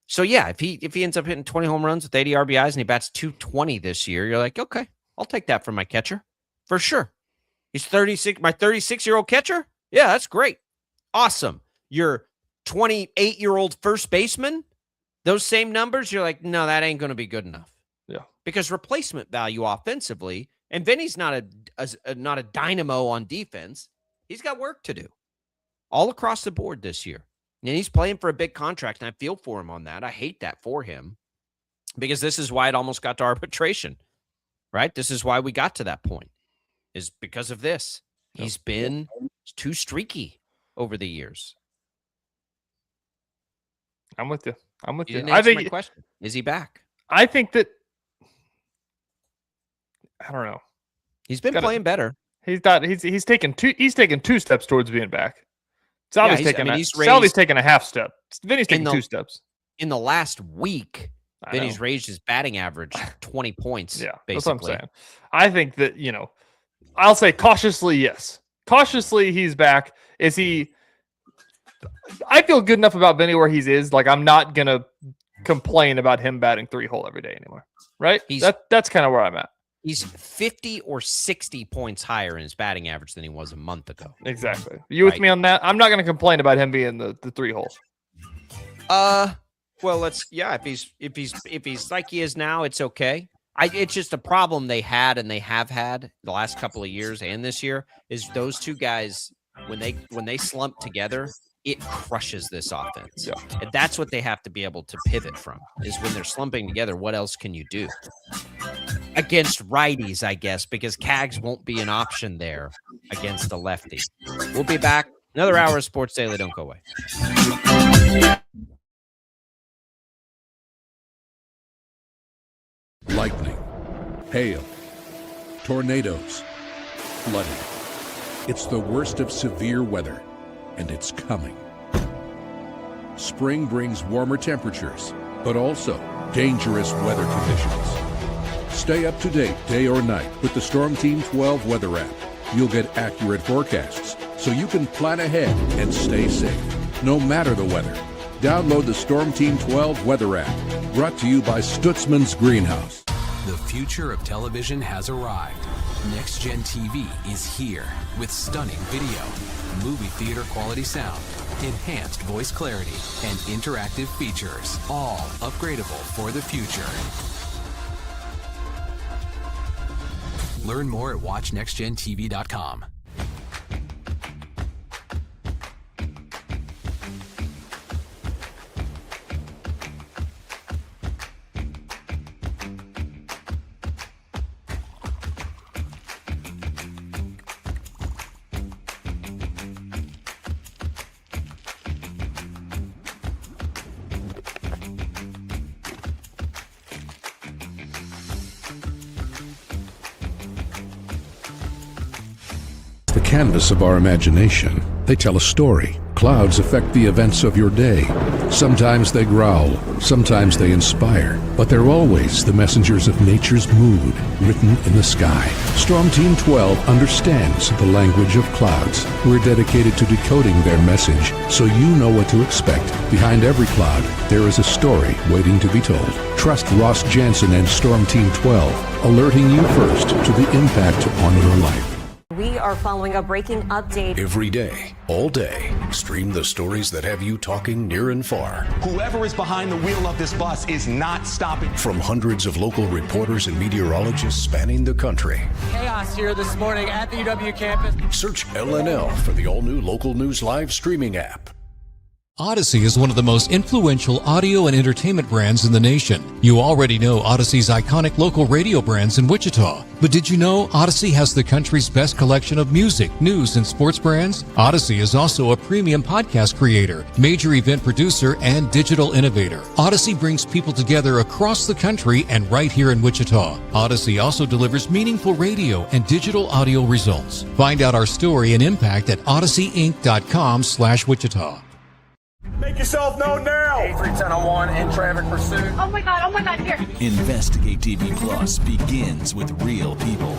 So yeah, if he ends up hitting 20 home runs with 80 RBIs and he bats 220 this year, you're like, okay, I'll take that from my catcher for sure. He's 36, my 36-year-old catcher. Yeah, that's great. Awesome. Your 28-year-old first baseman, those same numbers, you're like, no, that ain't going to be good enough.
Yeah.
Because replacement value offensively, and Vinny's not a dynamo on defense. He's got work to do all across the board this year. And he's playing for a big contract, and I feel for him on that. I hate that for him because this is why it almost got to arbitration, right? This is why we got to that point, is because of this. He's been too streaky over the years.
I'm with you.
You didn't answer my question. Is he back?
I think that, I don't know.
He's been playing better.
He's taken two steps towards being back. Salvi's taking a half step. Vinny's taking 2 steps.
In the last week, Vinny's raised his batting average 20 points.
Yeah,
basically.
that's what I'm saying. I think that, I'll say cautiously, yes. Cautiously, he's back. Is he? I feel good enough about Vinny where he is. Like, I'm not going to complain about him batting 3-hole every day anymore. Right? That's kind of where I'm at.
He's 50 or 60 points higher in his batting average than he was a month ago.
Exactly. You with me on that? I'm not going to complain about him being the 3-hole.
Well, if he's like he is now, it's okay. It's just a problem they had and they have had the last couple of years and this year is those two guys when they slump together, it crushes this offense.
Yeah.
And that's what they have to be able to pivot from is when they're slumping together. What else can you do? Against righties, I guess, because Cags won't be an option there against the lefty. We'll be back. Another hour of Sports Daily. Don't go away.
Lightning, hail, tornadoes, flooding. It's the worst of severe weather, and it's coming. Spring brings warmer temperatures, but also dangerous weather conditions. Stay up to date day or night with the Storm Team 12 weather app. You'll get accurate forecasts, so you can plan ahead and stay safe, no matter the weather. Download the Storm Team 12 weather app, brought to you by Stutzman's Greenhouse.
The future of television has arrived. Next Gen TV is here with stunning video, movie theater quality sound, enhanced voice clarity, and interactive features, all upgradable for the future. Learn more at watchnextgentv.com.
The canvas of our imagination. They tell a story. Clouds affect the events of your day. Sometimes they growl, sometimes they inspire, but they're always the messengers of nature's mood, written in the sky. Storm Team 12 understands the language of clouds. We're dedicated to decoding their message, so you know what to expect. Behind every cloud, there is a story waiting to be told. Trust Ross Jansen and Storm Team 12, alerting you first to the impact on your life.
We are following a breaking update.
Every day, all day, stream the stories that have you talking near and far.
Whoever is behind the wheel of this bus is not stopping.
From hundreds of local reporters and meteorologists spanning the country.
Chaos here this morning at the UW campus.
Search LNL for the all-new Local News Live streaming app.
Odyssey is one of the most influential audio and entertainment brands in the nation. You already know Odyssey's iconic local radio brands in Wichita. But did you know Odyssey has the country's best collection of music, news, and sports brands? Odyssey is also a premium podcast creator, major event producer, and digital innovator. Odyssey brings people together across the country and right here in Wichita. Odyssey also delivers meaningful radio and digital audio results. Find out our story and impact at odysseyinc.com/Wichita.
Make yourself known now. 831001 in traffic pursuit.
Oh my God, here.
Investigate TV Plus begins with real people.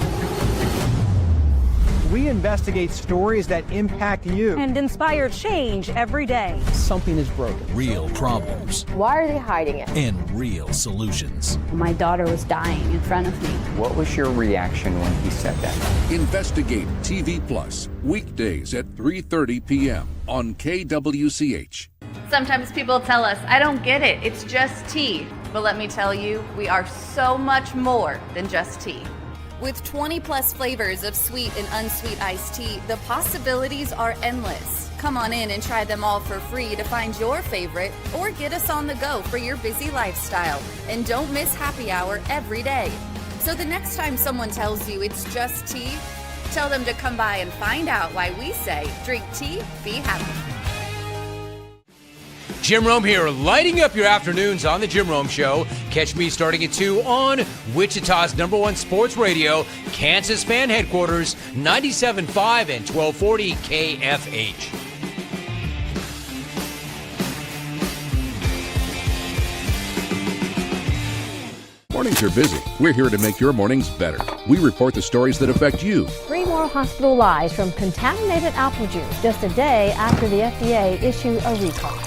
we investigate stories that impact you
and inspire change every day.
Something is broken. Real problems.
Why are they hiding it?
And real solutions.
My daughter was dying in front of me.
What was your reaction when he said that?
Investigate TV Plus, weekdays at 3:30 p.m. on KWCH.
Sometimes people tell us, I don't get it, it's just tea. But let me tell you, we are so much more than just tea. With 20 plus flavors of sweet and unsweet iced tea, the possibilities are endless. Come on in and try them all for free to find your favorite or get us on the go for your busy lifestyle. And don't miss happy hour every day. So the next time someone tells you it's just tea, tell them to come by and find out why we say, drink tea, be happy.
Jim Rome here, lighting up your afternoons on The Jim Rome Show. Catch me starting at 2 on Wichita's #1 sports radio, Kansas fan headquarters, 97.5 and 1240 KFH.
Mornings are busy. We're here to make your mornings better. We report the stories that affect you.
3 more hospital lies from contaminated apple juice just a day after the FDA issued a recall.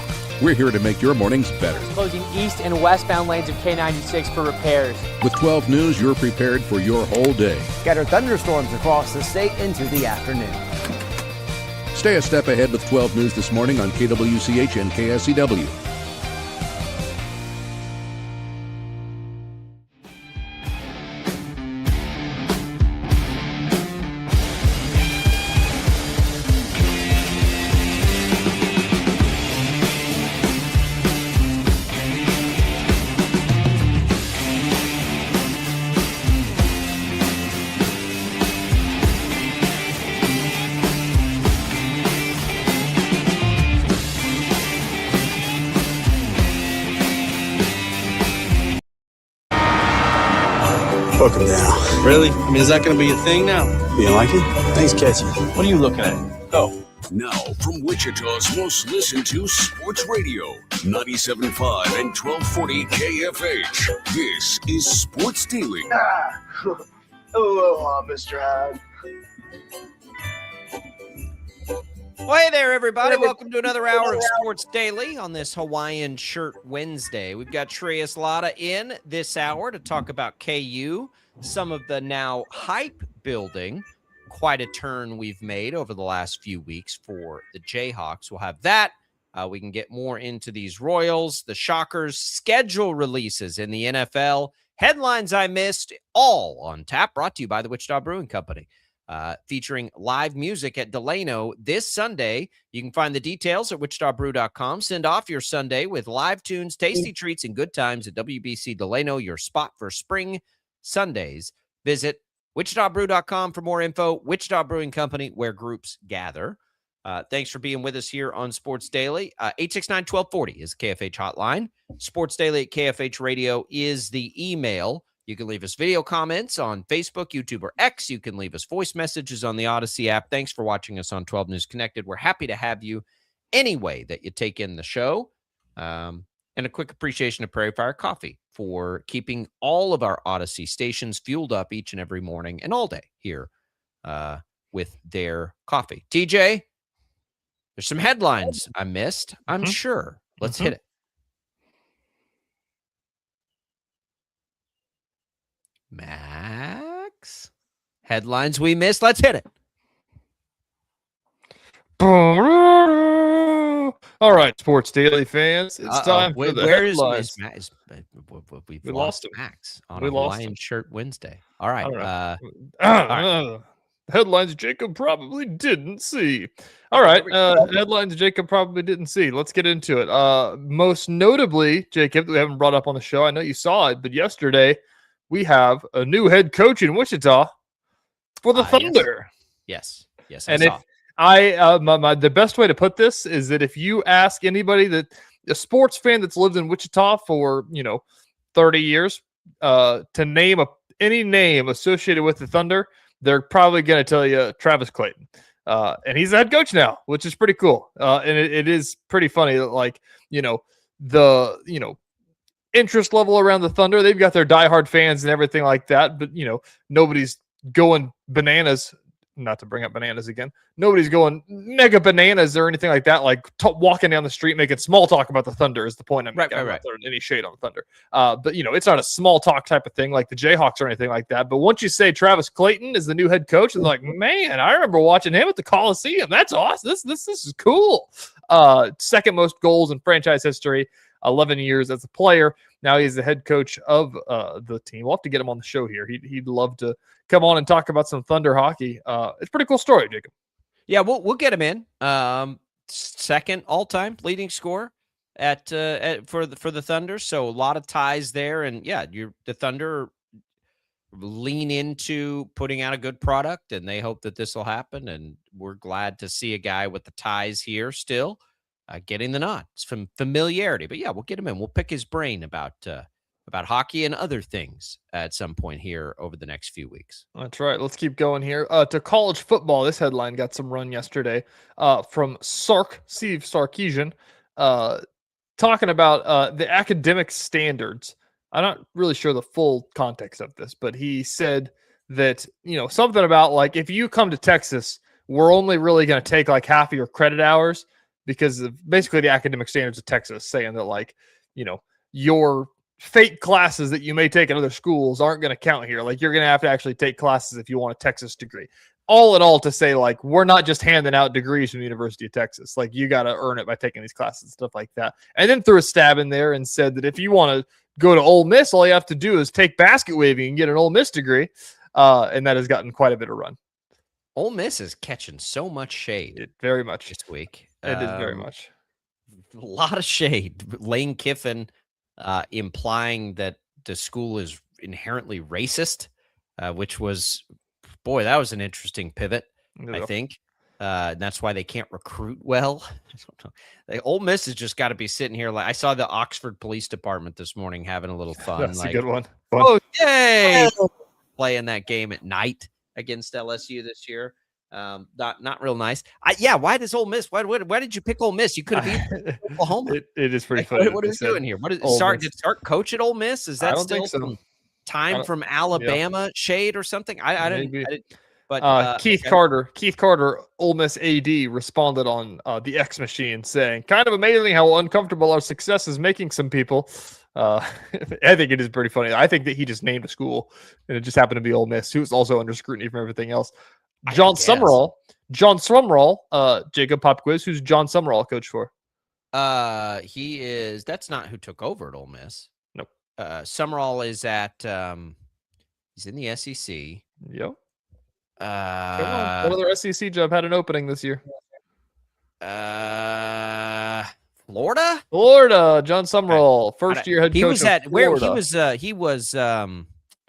We're here to make your mornings better.
Closing east and westbound lanes of K96 for repairs.
With 12 News, you're prepared for your whole day.
Scattered thunderstorms across the state into the afternoon.
Stay a step ahead with 12 News this morning on KWCH and KSCW.
Hook him now.
Really? I mean, is that going to be a thing now?
You like it? Thanks, catchy.
What are you looking at? Go.
Now, from Wichita's most listened to sports radio, 97.5 and 1240 KFH, this is Sports Daily.
Aloha, Mr. Hyde.
Well, hey there, everybody. Welcome to another hour of Sports Daily on this Hawaiian Shirt Wednesday. We've got Shreyas Laddha in this hour to talk about KU, some of the now hype building. Quite a turn we've made over the last few weeks for the Jayhawks. We'll have that. We can get more into these Royals, the Shockers, schedule releases in the NFL, headlines I missed, all on tap, brought to you by the Wichita Brewing Company. Featuring live music at Delano this Sunday. You can find the details at wichitabrew.com. Send off your Sunday with live tunes, tasty treats, and good times at WBC Delano, your spot for spring Sundays. Visit wichitabrew.com for more info. Wichita Brewing Company, where groups gather. Thanks for being with us here on Sports Daily. 869-1240 is the KFH hotline. Sports Daily at KFH Radio is the email. You can leave us video comments on Facebook, YouTube, or X. You can leave us voice messages on the Odyssey app. Thanks for watching us on 12 News Connected. We're happy to have you any way that you take in the show. And a quick appreciation to Prairie Fire Coffee for keeping all of our Odyssey stations fueled up each and every morning and all day here with their coffee. TJ, there's some headlines I missed, I'm sure. Let's hit it. Max, headlines we missed. Let's hit it.
All right, Sports Daily fans, it's time for the
Where
headlines.
is Max? We've
We
lost
lost him.
Max on
We
a
lost
Hawaiian
him.
Shirt Wednesday. All right.
All right.
All right.
Headlines Jacob probably didn't see. All right. Headlines Jacob probably didn't see. Let's get into it. Most notably, Jacob, that we haven't brought up on the show. I know you saw it, but yesterday we have a new head coach in Wichita for the Thunder.
Yes. Yes.
And the best way to put this is that if you ask anybody that a sports fan that's lived in Wichita for 30 years to name any name associated with the Thunder, they're probably going to tell you Travis Clayton. And he's the head coach now, which is pretty cool. And it is pretty funny that the interest level around the Thunder, they've got their diehard fans and everything like that, but nobody's going bananas not to bring up bananas again, nobody's going mega bananas or anything like that. Like walking down the street, making small talk about the Thunder is the point I'm making. I'm not throwing any shade on the Thunder. But, it's not a small talk type of thing like the Jayhawks or anything like that. But once you say Travis Clayton is the new head coach, it's like, man, I remember watching him at the Coliseum. That's awesome. This is cool. Second most goals in franchise history, 11 years as a player. Now he's the head coach of the team. We'll have to get him on the show here. He'd love to come on and talk about some Thunder hockey. It's a pretty cool story, Jacob.
Yeah, we'll get him in. Second all-time leading scorer for the Thunder. So a lot of ties there, and the Thunder lean into putting out a good product, and they hope that this will happen. And we're glad to see a guy with the ties here still getting the nod. It's from familiarity, but we'll get him in. We'll pick his brain about hockey and other things at some point here over the next few weeks.
That's right. Let's keep going here. To college football, this headline got some run yesterday from Steve Sarkisian, talking about the academic standards. I'm not really sure the full context of this, but he said that, something about like, if you come to Texas, we're only really going to take like half of your credit hours because of basically the academic standards of Texas saying that like, your fake classes that you may take in other schools aren't going to count here. Like you're going to have to actually take classes if you want a Texas degree. All in all, to say like, we're not just handing out degrees from the University of Texas. Like you got to earn it by taking these classes and stuff like that. And then threw a stab in there and said that if you want to go to Ole Miss, all you have to do is take basket weaving and get an Ole Miss degree. And that has gotten quite a bit of run.
Ole Miss is catching so much shade.
Very much
this week.
It is very much.
A lot of shade. Lane Kiffin implying that the school is inherently racist, which was, boy, that was an interesting pivot, I think. That's why they can't recruit well. Ole Miss has just got to be sitting here. Like I saw the Oxford Police Department this morning having a little fun.
That's
like,
a good one. Fun.
Oh, yay! Playing that game at night against LSU this year. Not real nice. Why does Ole Miss? Why did you pick Ole Miss? You could have beat Oklahoma.
It is pretty funny.
What are we doing here? Did Sark coach at Ole Miss? Is that still some time from Alabama shade or something? I didn't. But
Keith Carter, Ole Miss AD, responded on the X machine saying, "Kind of amazing how uncomfortable our success is making some people." I think it is pretty funny. I think that he just named a school, and it just happened to be Ole Miss, who's also under scrutiny from everything else. John Summerall, Jacob Pop Quiz. Who's John Summerall coach for?
He is. That's not who took over at Ole Miss.
Nope.
Summerall is at. He's in the SEC.
Yep. Another SEC job had an opening this year.
Florida.
John Summerall, first year head coach.
He was at
Florida.
where he was.
Do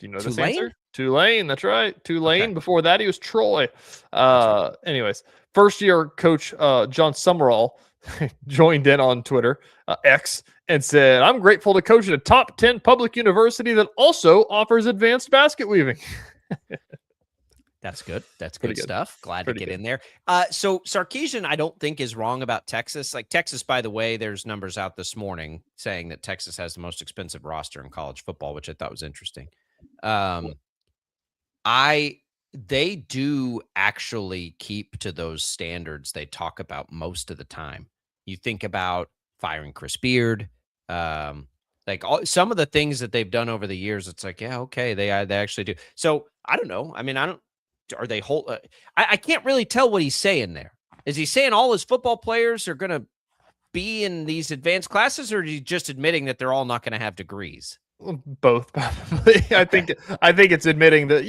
you know this
Tulane?
answer? Tulane, that's right. Tulane.
Okay.
Before that, he was Troy. Anyways, first year coach John Summerall joined in on Twitter, X, and said, "I'm grateful to coach at a top 10 public university that also offers advanced basket weaving."
That's good. That's good stuff. Glad to get in there. So Sarkisian, I don't think is wrong about Texas. Like Texas, by the way, there's numbers out this morning saying that Texas has the most expensive roster in college football, which I thought was interesting. They do actually keep to those standards they talk about most of the time. You think about firing Chris Beard, some of the things that they've done over the years. It's like, yeah, okay, they actually do. So I don't know. I mean, are they whole? I can't really tell what he's saying there. Is he saying all his football players are going to be in these advanced classes, or is he just admitting that they're all not going to have degrees?
Both, probably. I think it's admitting that,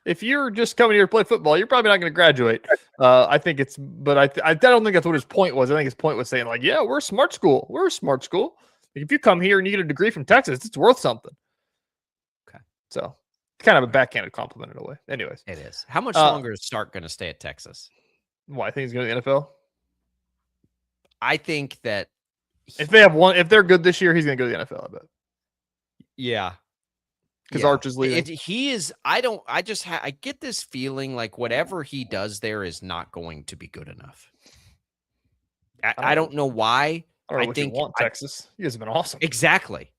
if you're just coming here to play football, you're probably not going to graduate. I think it's, but I don't think that's what his point was. I think his point was saying like, yeah, we're a smart school. We're a smart school. If you come here and you get a degree from Texas, it's worth something.
Okay.
So it's kind of a backhanded compliment in a way. Anyways.
It is. How much longer is Sark going to stay at Texas?
Why? I think he's going to the NFL.
I think that
if they're good this year, he's going to go to the NFL, I bet.
Yeah.
Because Arch is leaving.
I get this feeling like whatever he does there is not going to be good enough. I don't know why.
I think Texas. He has been awesome.
Exactly.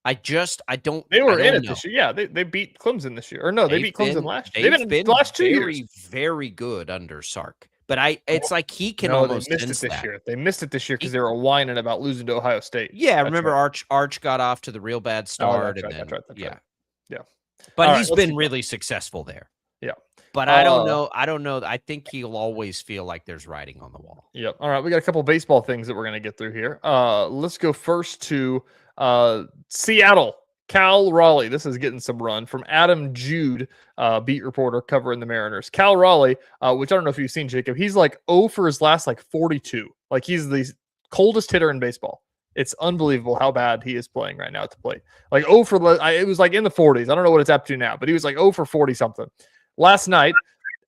I don't.
They were in it
know.
this year. Yeah, they beat Clemson this year. Or no, they beat Clemson last year.
They've been
the last 2 years.
Very good under Sark. But it's like he can
no,
almost
they missed
sense
it this
that.
year. They missed it this year because they were whining about losing to Ohio State.
Yeah,
That's
remember
right.
Arch got off to the real bad start.
That's
That's
right. Yeah.
But
All
he's
right,
been really successful there.
Yeah.
But I don't know. I think he'll always feel like there's writing on the wall.
Yep. All right. We got a couple baseball things that we're going to get through here. Let's go first to Seattle. Cal Raleigh. This is getting some run from Adam Jude, beat reporter covering the Mariners. Cal Raleigh, which I don't know if you've seen, Jacob. He's like 0 for his last 42. Like he's the coldest hitter in baseball. It's unbelievable how bad he is playing right now at the plate. Like 0 for it was like in the 40s. I don't know what it's up to now, but he was like 0 for 40 something. Last night,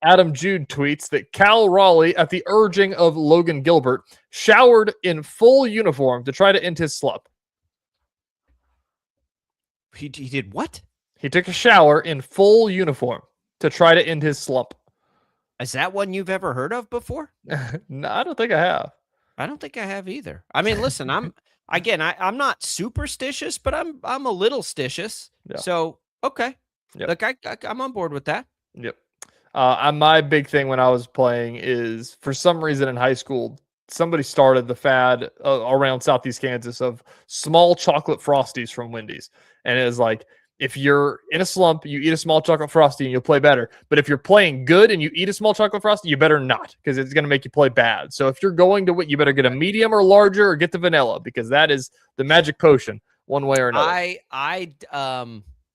Adam Jude tweets that Cal Raleigh, at the urging of Logan Gilbert, showered in full uniform to try to end his slump.
He did what?
He took a shower in full uniform to try to end his slump.
Is that one you've ever heard of before?
No, I don't think I have.
I don't think I have either. I mean, listen, I'm not superstitious, but I'm a little stitious. Yeah. So okay, look, I'm on board with that.
Yep. My big thing when I was playing is, for some reason in high school, somebody started the fad around Southeast Kansas of small chocolate Frosties from Wendy's. And it was like, if you're in a slump, you eat a small chocolate Frosty and you'll play better. But if you're playing good and you eat a small chocolate Frosty, you better not, because it's going to make you play bad. So if you're going to win, you better get a medium or larger, or get the vanilla, because that is the magic potion one way or another.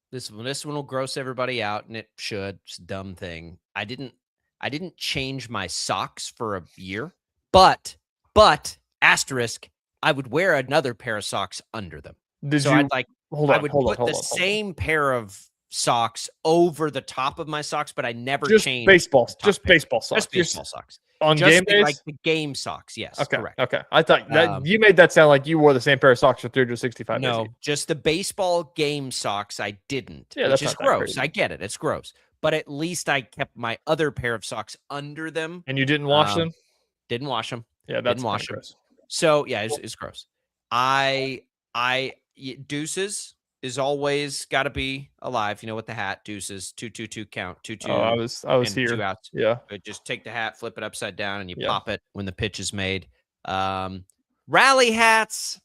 This one will gross everybody out, and it should. It's a dumb thing. I didn't change my socks for a year, but asterisk, I would wear another pair of socks under them. I would put the same pair of socks over the top of my socks, but I never changed.
Baseball socks.
Just baseball socks.
On game days?
Like the game socks, yes.
Okay,
correct.
Okay. I thought that you made that sound like you wore the same pair of socks for 365 days.
No, just the baseball game socks I didn't,
yeah,
which is gross. I get it. It's gross. But at least I kept my other pair of socks under them.
And you didn't wash them?
Didn't wash them.
Yeah, that's
didn't wash them.
Gross.
So, yeah, it's gross. Deuces is always got to be alive. You know, with the hat, deuces, 2-2-2 count, 2-2.
Oh, I was here.
2 outs.
Yeah.
But just take the hat, flip it upside down, and you pop it when the pitch is made. Rally hats.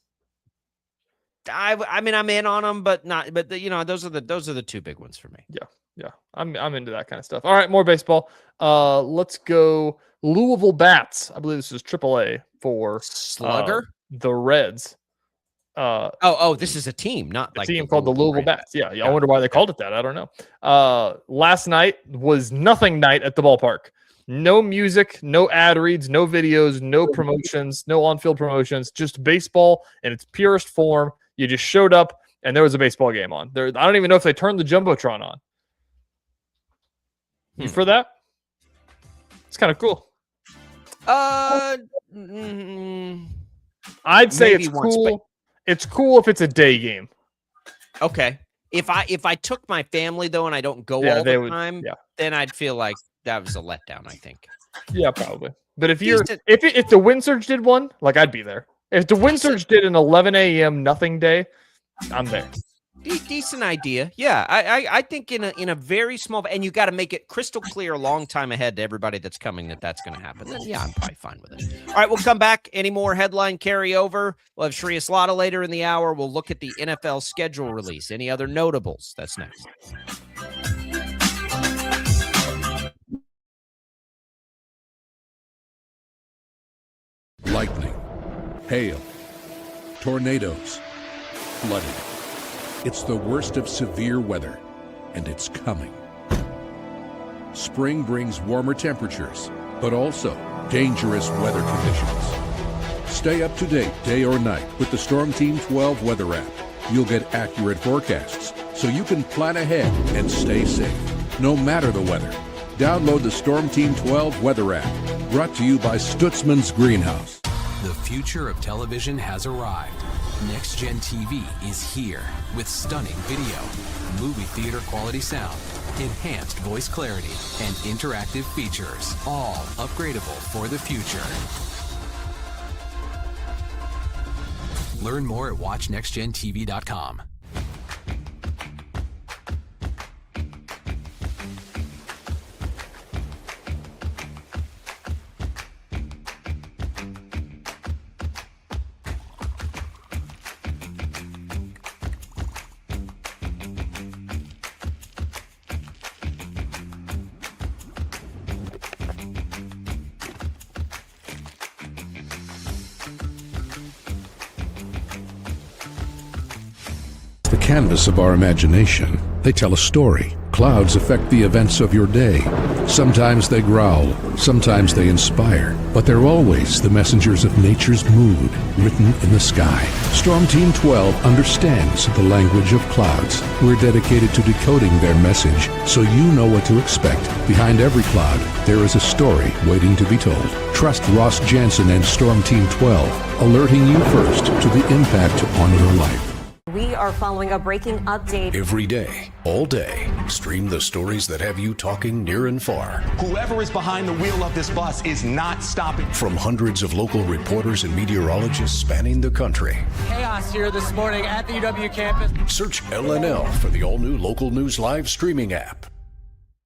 I mean, I'm in on them, but not. But those are the two big ones for me.
Yeah. I'm into that kind of stuff. All right, more baseball. Let's go Louisville Bats. I believe this is AAA for
Slugger.
The Reds.
This is a team, not
a
like
team called the Louisville Bats. Yeah. I wonder why they called it that. I don't know. Last night was nothing night at the ballpark. No music, no ad reads, no videos, no promotions, no on-field promotions, just baseball in its purest form. You just showed up and there was a baseball game on. I don't even know if they turned the Jumbotron on. You for that? It's kind of cool. I'd say it's cool. It's cool if it's a day game.
Okay. If I took my family though and I don't go all the time, then I'd feel like that was a letdown, I think.
Yeah, probably. But if if the Wind Surge did one, like I'd be there. If the Wind Surge did an 11 a.m. nothing day, I'm there.
Decent idea. Yeah, I think in a very small, and you got to make it crystal clear a long time ahead to everybody that's coming that's going to happen. Then, yeah, I'm probably fine with it. All right, we'll come back. Any more headline carryover? We'll have Shreyas Laddha later in the hour. We'll look at the NFL schedule release. Any other notables? That's next.
Lightning, hail, tornadoes, flooding. It's the worst of severe weather, and it's coming. Spring brings warmer temperatures, but also dangerous weather conditions. Stay up to date day or night with the Storm Team 12 weather app. You'll get accurate forecasts, so you can plan ahead and stay safe, no matter the weather. Download the Storm Team 12 weather app, brought to you by Stutzman's Greenhouse.
The future of television has arrived. Next Gen TV is here with stunning video, movie theater quality sound, enhanced voice clarity, and interactive features, all upgradable for the future. Learn more at watchnextgentv.com.
The canvas of our imagination. They tell a story. Clouds affect the events of your day. Sometimes they growl, sometimes they inspire, but they're always the messengers of nature's mood written in the sky. Storm Team 12 understands the language of clouds. We're dedicated to decoding their message so you know what to expect. Behind every cloud, there is a story waiting to be told. Trust Ross Jansen and Storm Team 12, alerting you first to the impact on your life.
We are following a breaking update.
Every day, all day, stream the stories that have you talking near and far.
Whoever is behind the wheel of this bus is not stopping.
From hundreds of local reporters and meteorologists spanning the country.
Chaos here this morning at the UW campus.
Search LNL for the all-new Local News Live streaming app.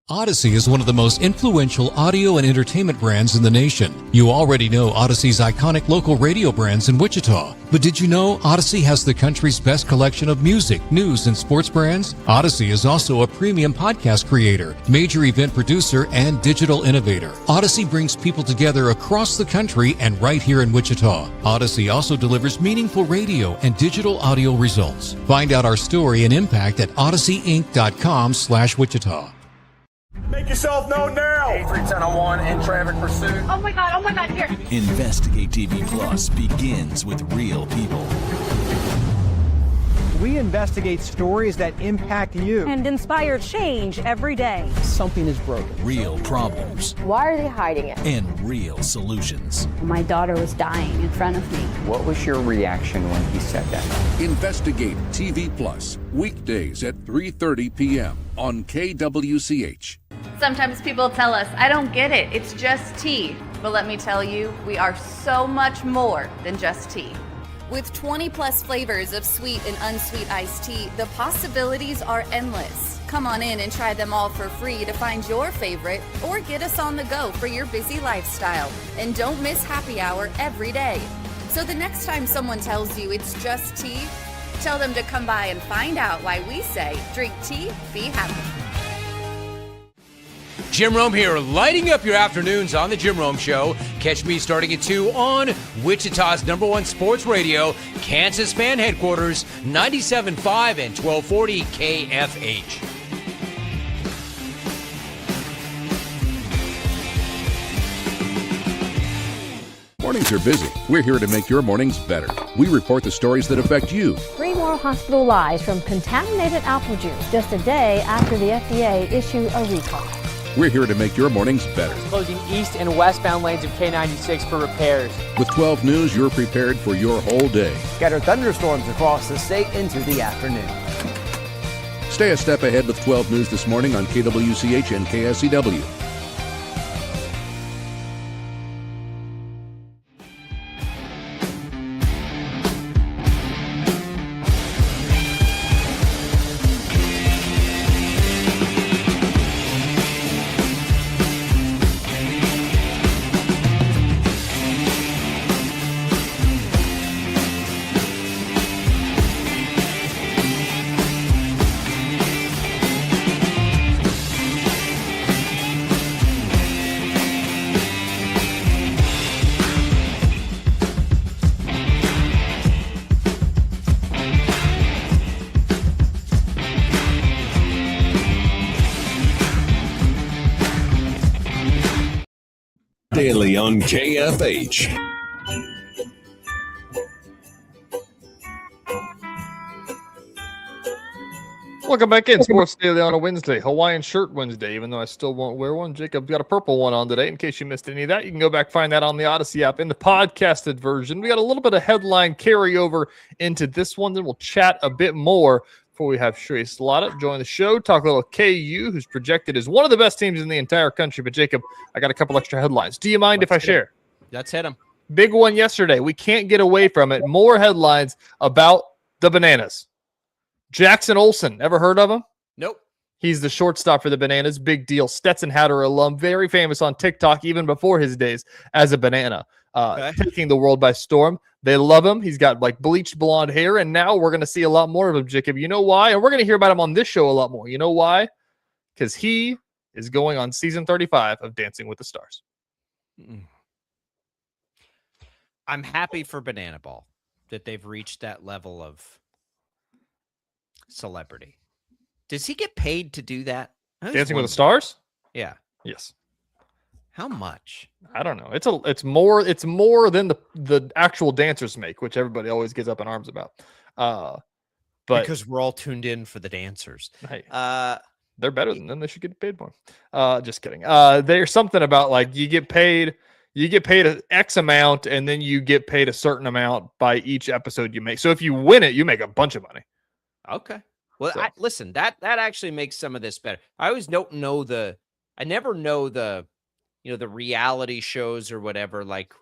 Odyssey is one of the most influential audio and entertainment brands in the nation. You already know Odyssey's iconic local radio brands in Wichita. But did you know Odyssey has the country's best collection of music, news, and sports brands? Odyssey is also a premium podcast creator, major event producer, and digital innovator. Odyssey brings people together across the country and right here in Wichita. Odyssey also delivers meaningful radio and digital audio results. Find out our story and impact at odysseyinc.com/Wichita.
Make yourself known now. 831001 in traffic pursuit.
Oh my God, here.
Investigate TV Plus begins with real people.
We investigate stories that impact you.
And inspire change every day.
Something is broken.
Real problems.
Why are they hiding it?
And real solutions.
My daughter was dying in front of me.
What was your reaction when he said that?
Investigate TV Plus, weekdays at 3:30 p.m. on KWCH.
Sometimes people tell us, I don't get it, it's just tea. But let me tell you, we are so much more than just tea. With 20 plus flavors of sweet and unsweet iced tea, the possibilities are endless. Come on in and try them all for free to find your favorite or get us on the go for your busy lifestyle. And don't miss happy hour every day. So the next time someone tells you it's just tea, tell them to come by and find out why we say, drink tea, be happy.
Jim Rome here, lighting up your afternoons on The Jim Rome Show. Catch me starting at 2 on Wichita's #1 sports radio, Kansas fan headquarters, 97.5 and 1240 KFH.
Mornings are busy. We're here to make your mornings better. We report the stories that affect you.
3 more hospital lies from contaminated apple juice just a day after the FDA issued a recall.
We're here to make your mornings better.
Closing east and westbound lanes of K96 for repairs.
With 12 News, you're prepared for your whole day.
Scattered thunderstorms across the state into the afternoon.
Stay a step ahead with 12 News this morning on KWCH and KSCW.
Daily on KFH.
Welcome back in Sports Daily on a Wednesday, Hawaiian Shirt Wednesday, even though I still won't wear one. Jacob's got a purple one on today. In case you missed any of that, you can go back, find that on the Odyssey app in the podcasted version. We got a little bit of headline carryover into this one. Then we'll chat a bit more before we have Shreyas Laddha join the show, talk a little KU, who's projected as one of the best teams in the entire country. But Jacob, I got a couple extra headlines. Do you mind if I share?
Let's hit them.
Big one yesterday. We can't get away from it. More headlines about the Bananas. Jackson Olsen, ever heard of him?
Nope.
He's the shortstop for the Bananas. Big deal. Stetson Hatter alum. Very famous on TikTok even before his days as a Banana. Taking the world by storm. They love him. He's got like bleached blonde hair, and now we're going to see a lot more of him, Jacob. You know why? And we're going to hear about him on this show a lot more. You know why? Because he is going on season 35 of Dancing with the Stars.
I'm happy for Banana Ball that they've reached that level of celebrity. Does he get paid to do that?
Dancing with the Stars?
Yeah.
Yes.
How much?
I don't know. It's more than the actual dancers make, which everybody always gets up in arms about. But
because we're all tuned in for the dancers.
Hey, they're better than them. They should get paid more. Just kidding. There's something about like you get paid an X amount, and then you get paid a certain amount by each episode you make. So if you win it, you make a bunch of money.
Okay. Well, listen, that actually makes some of this better. I always don't know I never know the reality shows or whatever, like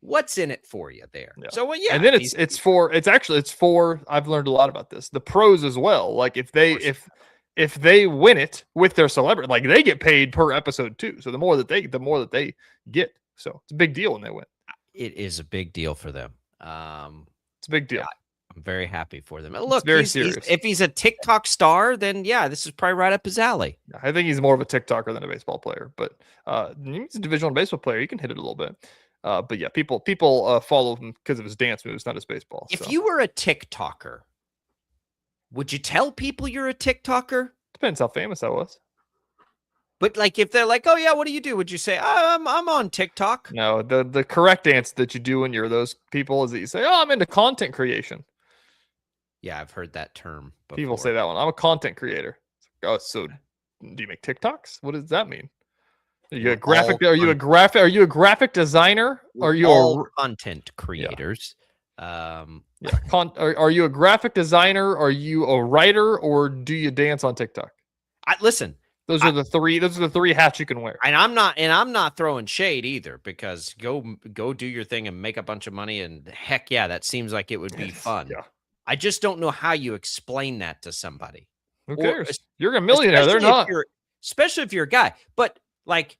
what's in it for you there. Yeah. So, well, yeah.
And then it's for I've learned a lot about this. The pros as well. Like if they win it with their celebrity, like they get paid per episode too. So the more that they get. So it's a big deal when they win.
It is a big deal for them.
It's a big deal.
Yeah, I'm very happy for them. Look,
it's very serious.
If he's a TikTok star, then yeah, this is probably right up his alley.
I think he's more of a TikToker than a baseball player, but he's a divisional baseball player. He can hit it a little bit. But yeah, people follow him because of his dance moves, not his baseball.
If you were a TikToker, would you tell people you're a TikToker?
Depends how famous I was.
But like, if they're like, "Oh yeah, what do you do?" Would you say, "I'm on TikTok"?
No, the correct answer that you do when you're those people is that you say, "Oh, I'm into content creation."
Yeah, I've heard that term before.
People say that one. I'm a content creator. Oh, so do you make TikToks? What does that mean? Are you a graphic? Are you a graphic designer? Are you
all content creators?
Yeah. Are you a graphic designer? Are you a writer? Or do you dance on TikTok?
Listen.
Those are the three hats you can wear.
And I'm not throwing shade either, because go do your thing and make a bunch of money, and heck yeah, that seems like it would be fun. Yeah. I just don't know how you explain that to somebody.
Who cares? You're a millionaire. They're not.
Especially if you're a guy. But like,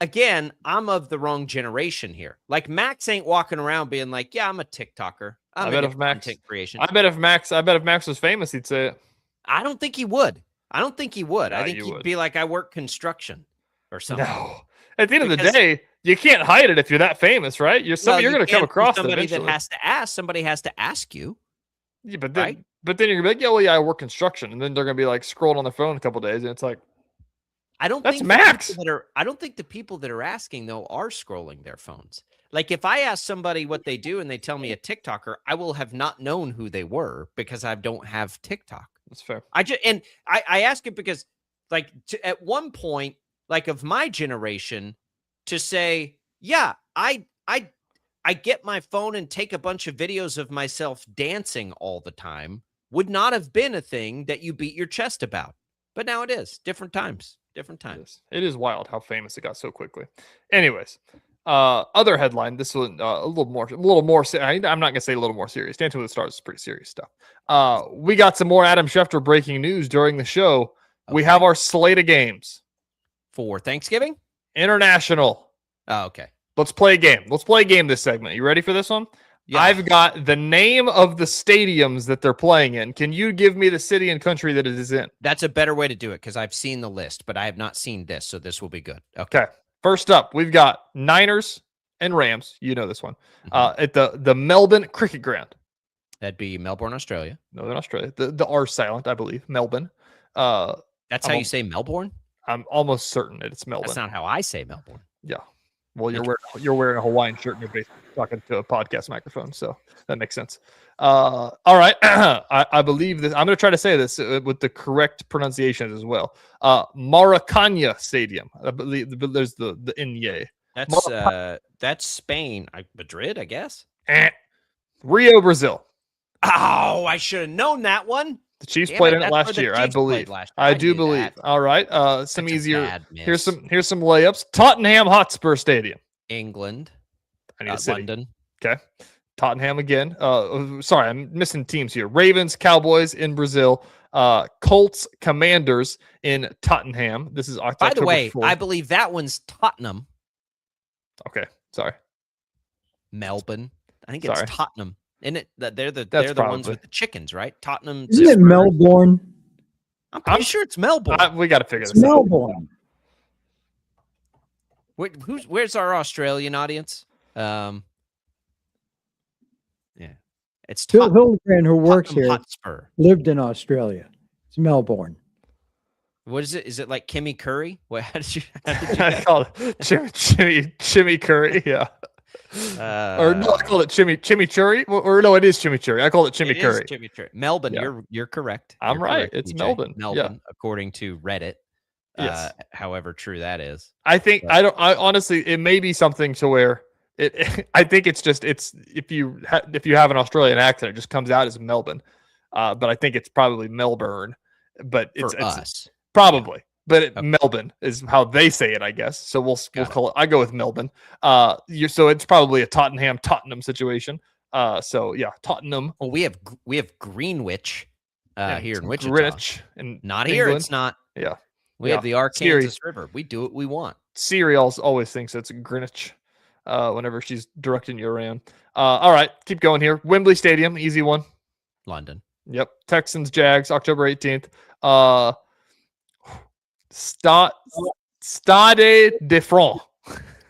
again, I'm of the wrong generation here. Like Max ain't walking around being like, "Yeah, I'm a TikToker. I'm into content creation."
I bet if Max was famous, he'd say it.
I don't think he would. I think he'd be like, "I work construction or something."
No. At the end of the day, you can't hide it if you're that famous, right? You're going to come across
somebody that has to ask. Somebody has to ask you.
Yeah, but then you're gonna be like, "Yeah, well, yeah, I work construction," and then they're gonna be like scrolling on their phone a couple days, and it's like,
I don't think the people that are asking though are scrolling their phones. Like if I ask somebody what they do and they tell me a TikToker, I will have not known who they were because I don't have TikTok.
That's fair.
I ask it because, like, at one point, like of my generation, to say, yeah, I get my phone and take a bunch of videos of myself dancing all the time would not have been a thing that you beat your chest about. But now it is. Different times.
It is wild how famous it got so quickly. Anyways, other headline. This one a little more. I'm not gonna say a little more serious. Dancing with the Stars is pretty serious stuff. We got some more Adam Schefter breaking news during the show. Okay. We have our slate of games
for Thanksgiving
International.
Oh, okay.
Let's play a game. Let's play a game this segment. You ready for this one? Yeah. I've got the name of the stadiums that they're playing in. Can you give me the city and country that it is in?
That's a better way to do it because I've seen the list, but I have not seen this, so this will be good. Okay.
First up, we've got Niners and Rams. You know this one. At the Melbourne Cricket Ground.
That'd be Melbourne, Australia.
Northern Australia. The R silent, I believe. Melbourne.
That's how you say Melbourne?
I'm almost certain it's Melbourne.
That's not how I say Melbourne.
Yeah. Well, you're wearing a Hawaiian shirt and you're basically talking to a podcast microphone, so that makes sense. All right, I believe this. I'm going to try to say this with the correct pronunciations as well. Maracana Stadium. I believe there's the Inye.
That's Spain. Madrid, I guess.
Rio, Brazil.
Oh, I should have known that one.
The Chiefs played in it last year, I believe. I do believe. That. All right. Some easier. Here's some layups. Tottenham Hotspur Stadium.
England.
I need a city.
London.
Okay. Tottenham again. Sorry, I'm missing teams here. Ravens, Cowboys in Brazil. Colts, Commanders in Tottenham. This is October.
By the way,
4th.
I believe that one's Tottenham.
Okay. Sorry.
Melbourne. I think it's Tottenham. Isn't it? They're the ones with the chickens, right? Tottenham.
Isn't it Melbourne?
I'm pretty sure it's Melbourne.
We got to figure this
Melbourne.
out. Where's our Australian audience? Yeah, it's
Bill Hildebrand, who works here,
Hotspur.
lived in Australia.
It's Melbourne.
What is it? Is it like Kimmy Curry? What? How did you
I call it Chimmy Curry. Yeah. Or no, I call it chimichurri. Or no, it is chimichurri. I call it chimichurri.
Chimichurri. Melbourne. Yeah. You're correct.
I'm right.
Correct,
it's
DJ.
Melbourne.
Melbourne, according to Reddit.
Yes.
However true that is.
I think I honestly, it may be something to where I think it's if you have an Australian accent, it just comes out as Melbourne. But I think it's probably Melbourne. But it's
us.
Probably. But Melbourne is how they say it, I guess. So we'll call it. I go with Melbourne. So it's probably a Tottenham situation. So yeah, Tottenham.
Well, we have Greenwich here in Wichita.
Greenwich and
not here.
England.
It's not.
Yeah.
We have the Arkansas River. We do what we want.
Siri always thinks it's Greenwich whenever she's directing you around. All right, keep going here. Wembley Stadium, easy one.
London.
Yep. Texans, Jags, October 18th. Stade de France.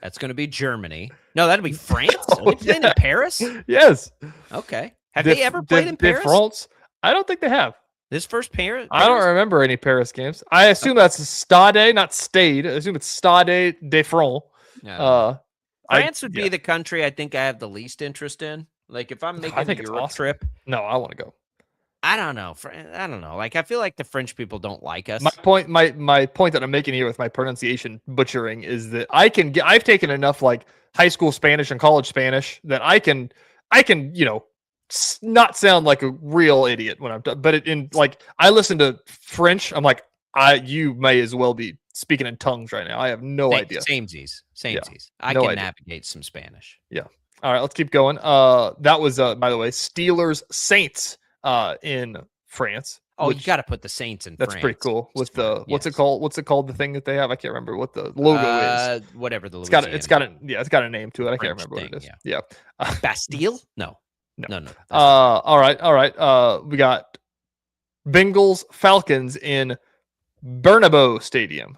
That's going to be Germany. No, that'll be France. Are they playing in Paris?
Yes.
Okay. Have they ever played in Paris?
France? I don't think they have.
This first Paris?
I don't remember any Paris games. I assume that's Stade, not Stade. I assume it's Stade de France.
France would be the country I think I have the least interest in. Like if I'm making a Europe trip.
No, I want to go.
I don't know. I don't know. Like I feel like the French people don't like us.
My point that I'm making here with my pronunciation butchering is that I've taken enough like high school Spanish and college Spanish that I can not sound like a real idiot when I'm done. But I listen to French, I'm like, you may as well be speaking in tongues right now. I have no idea.
Samesies.
Yeah,
I
no
can
idea.
navigate some Spanish.
Yeah. All right, let's keep going. That was by the way, Steelers Saints in France.
Oh, you got to put the Saints in
that's
France.
Pretty cool. With what's it called? What's it called? The thing that they have? I can't remember what the logo is.
Whatever the logo.
It's got a name to it. I can't remember what it is. Yeah.
Bastille? No.
All right. We got Bengals Falcons in Bernabeu Stadium.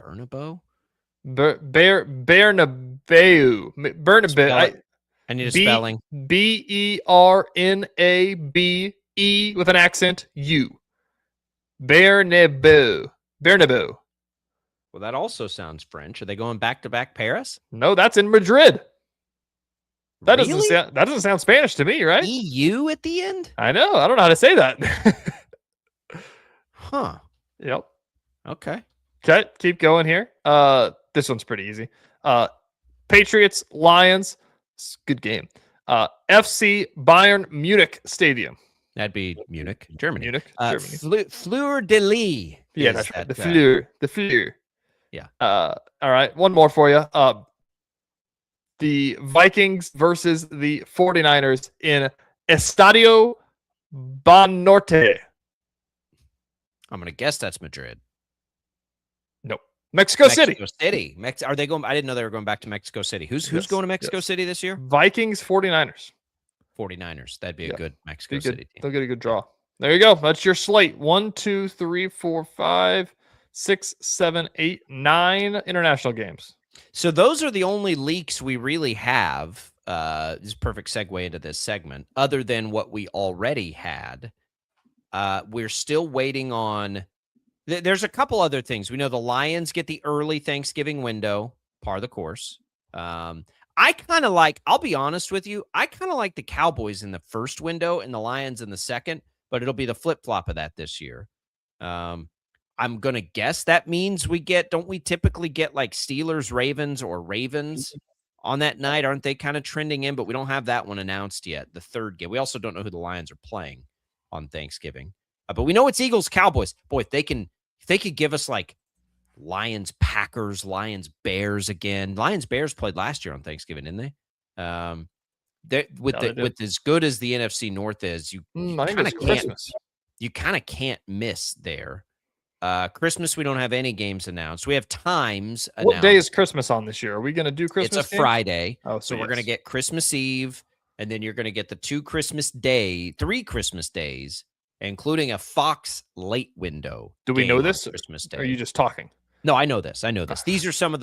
Bernabeu?
Bernabeu.
I need a spelling.
Bernabe with an accent U. Bernabeu.
Well, that also sounds French. Are they going back to back Paris?
No, that's in Madrid. That
Really?
doesn't sound Spanish to me, right?
EU at the end?
I know. I don't know how to say that.
Huh.
Yep.
Okay.
Keep going here. This one's pretty easy. Patriots, Lions. Good game. FC Bayern Munich Stadium.
That'd be Munich, Germany.
Germany.
Fleur de Lis.
Yeah, that's right. The Fleur.
Yeah.
All right. One more for you. The Vikings versus the 49ers in Estadio Banorte.
I'm going to guess that's Madrid.
Nope. Mexico City.
Are they going? I didn't know they were going back to Mexico City. Who's going to Mexico City this year?
Vikings, 49ers.
49ers. That'd be a good Mexico City team.
They'll get a good draw. There you go. That's your slate. 1, 2, 3, 4, 5, 6, 7, 8, 9 international games.
So those are the only leaks we really have. This is a perfect segue into this segment. Other than what we already had, we're still waiting on. There's a couple other things. We know the Lions get the early Thanksgiving window, par the course. I kind of like, I'll be honest with you, I kind of like the Cowboys in the first window and the Lions in the second, but it'll be the flip-flop of that this year. I'm going to guess that means don't we typically get like Steelers, Ravens, or Ravens on that night? Aren't they kind of trending in? But we don't have that one announced yet, the third game. We also don't know who the Lions are playing on Thanksgiving. But we know it's Eagles, Cowboys. Boy, if they could give us like Lions, Packers, Lions, Bears again. Lions, Bears played last year on Thanksgiving, didn't they? With as good as the NFC North is, you kind of can't miss there. Christmas, we don't have any games announced. We have times announced.
What day is Christmas on this year? Are we going to do Christmas?
It's a Friday.
Oh,
so we're going to get Christmas Eve, and then you're going to get the 3 Christmas days, including a Fox late window.
Do we know this?
Christmas Day.
Or are you just talking?
No, I know this. These are some.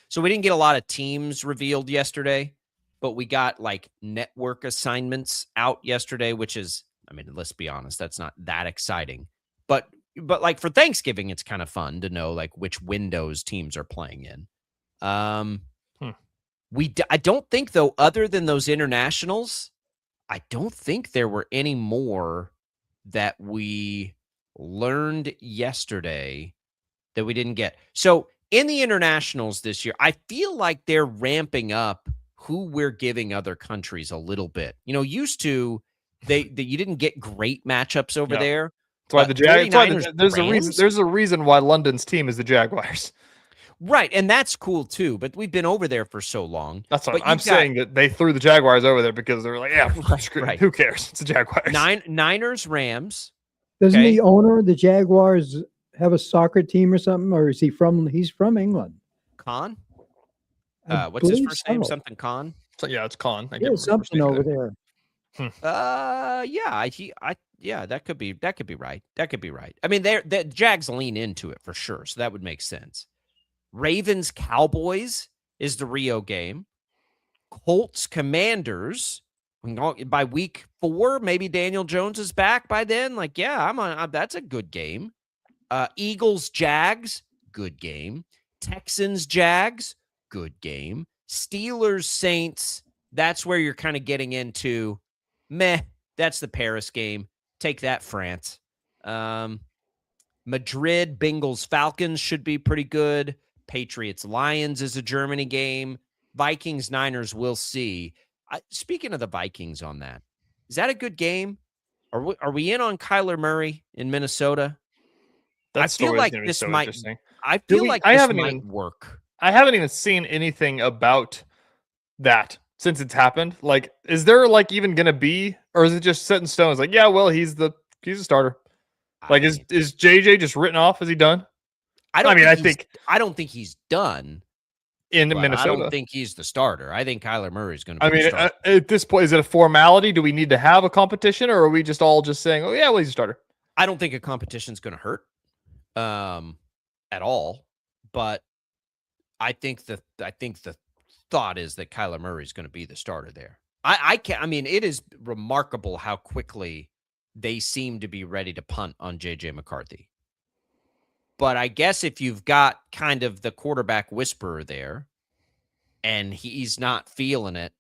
So we didn't get a lot of teams revealed yesterday, but we got like network assignments out yesterday, which is, I mean, let's be honest, that's not that exciting. But like for Thanksgiving, it's kind of fun to know like which windows teams are playing in. I don't think though, other than those internationals, I don't think there were any more that we learned yesterday that we didn't get. So in the internationals this year, I feel like they're ramping up who we're giving other countries a little bit. Used to you didn't get great matchups over there.
That's why there's a reason why London's team is the Jaguars.
Right, and that's cool too, but we've been over there for so long.
That's what I'm saying, that they threw the Jaguars over there because they're like, right. Who cares? It's the Jaguars.
Niners, Rams.
Doesn't the owner of the Jaguars have a soccer team or something, or is he he's from England?
Khan? What's his first name? Something Khan?
So, yeah, it's Khan.
Something over there.
That could be right. That could be right. I mean, the Jags lean into it for sure, so that would make sense. Ravens Cowboys is the Rio game. Colts Commanders by week 4. Maybe Daniel Jones is back by then. Like, yeah, that's a good game. Eagles Jags, good game. Texans Jags, good game. Steelers Saints, that's where you're kind of getting into meh. That's the Paris game. Take that, France. Madrid Bengals Falcons should be pretty good. Patriots Lions is a Germany game. Vikings Niners, we'll see. Speaking of the Vikings on that, is that a good game? Are we in on Kyler Murray in Minnesota? I feel like this might. I feel like this might work.
I haven't even seen anything about that since it's happened. Like, is there like even gonna be, or is it just set in stone? It's like, yeah, well, he's a starter. Like, is JJ just written off? Is he done?
I don't think he's done
in Minnesota.
I don't think he's the starter. I think Kyler Murray is going to be
the starter. At this point, is it a formality? Do we need to have a competition, or are we just all just saying, oh, yeah, well, he's a starter?
I don't think a competition is going to hurt at all. But I think the thought is that Kyler Murray is going to be the starter there. It is remarkable how quickly they seem to be ready to punt on J.J. McCarthy. But I guess if you've got kind of the quarterback whisperer there and he's not feeling it,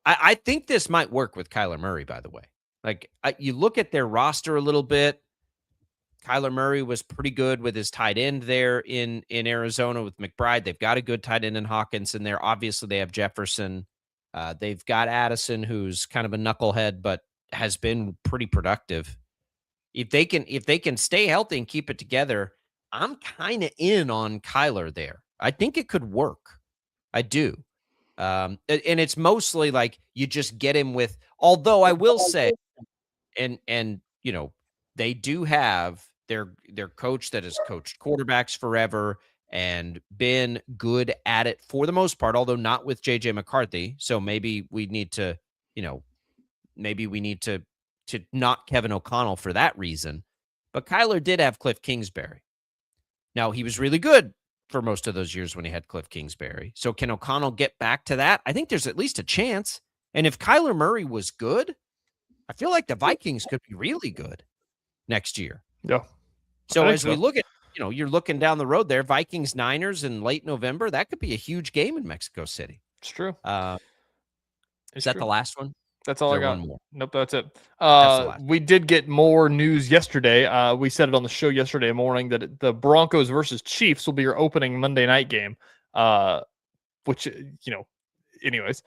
I think this might work with Kyler Murray, by the way. Like, you look at their roster a little bit. Kyler Murray was pretty good with his tight end there in Arizona with McBride. They've got a good tight end in Hawkins in there. Obviously, they have Jefferson. They've got Addison, who's kind of a knucklehead, but has been pretty productive. If they can stay healthy and keep it together, I'm kind of in on Kyler there. I think it could work. I do. And it's mostly like you just get him with, although I will say, and they do have their coach that has coached quarterbacks forever and been good at it for the most part, although not with JJ McCarthy. So maybe we need to, to knock Kevin O'Connell for that reason. But Kyler did have Cliff Kingsbury. Now, he was really good for most of those years when he had Cliff Kingsbury. So can O'Connell get back to that? I think there's at least a chance. And if Kyler Murray was good, I feel like the Vikings could be really good next year.
Yeah.
So as we look at, you're looking down the road there, Vikings Niners in late November, that could be a huge game in Mexico City.
It's true.
Is that the last one?
That's all I got. Nope, that's it. We did get more news yesterday. We said it on the show yesterday morning that the Broncos versus Chiefs will be your opening Monday night game, which, anyways,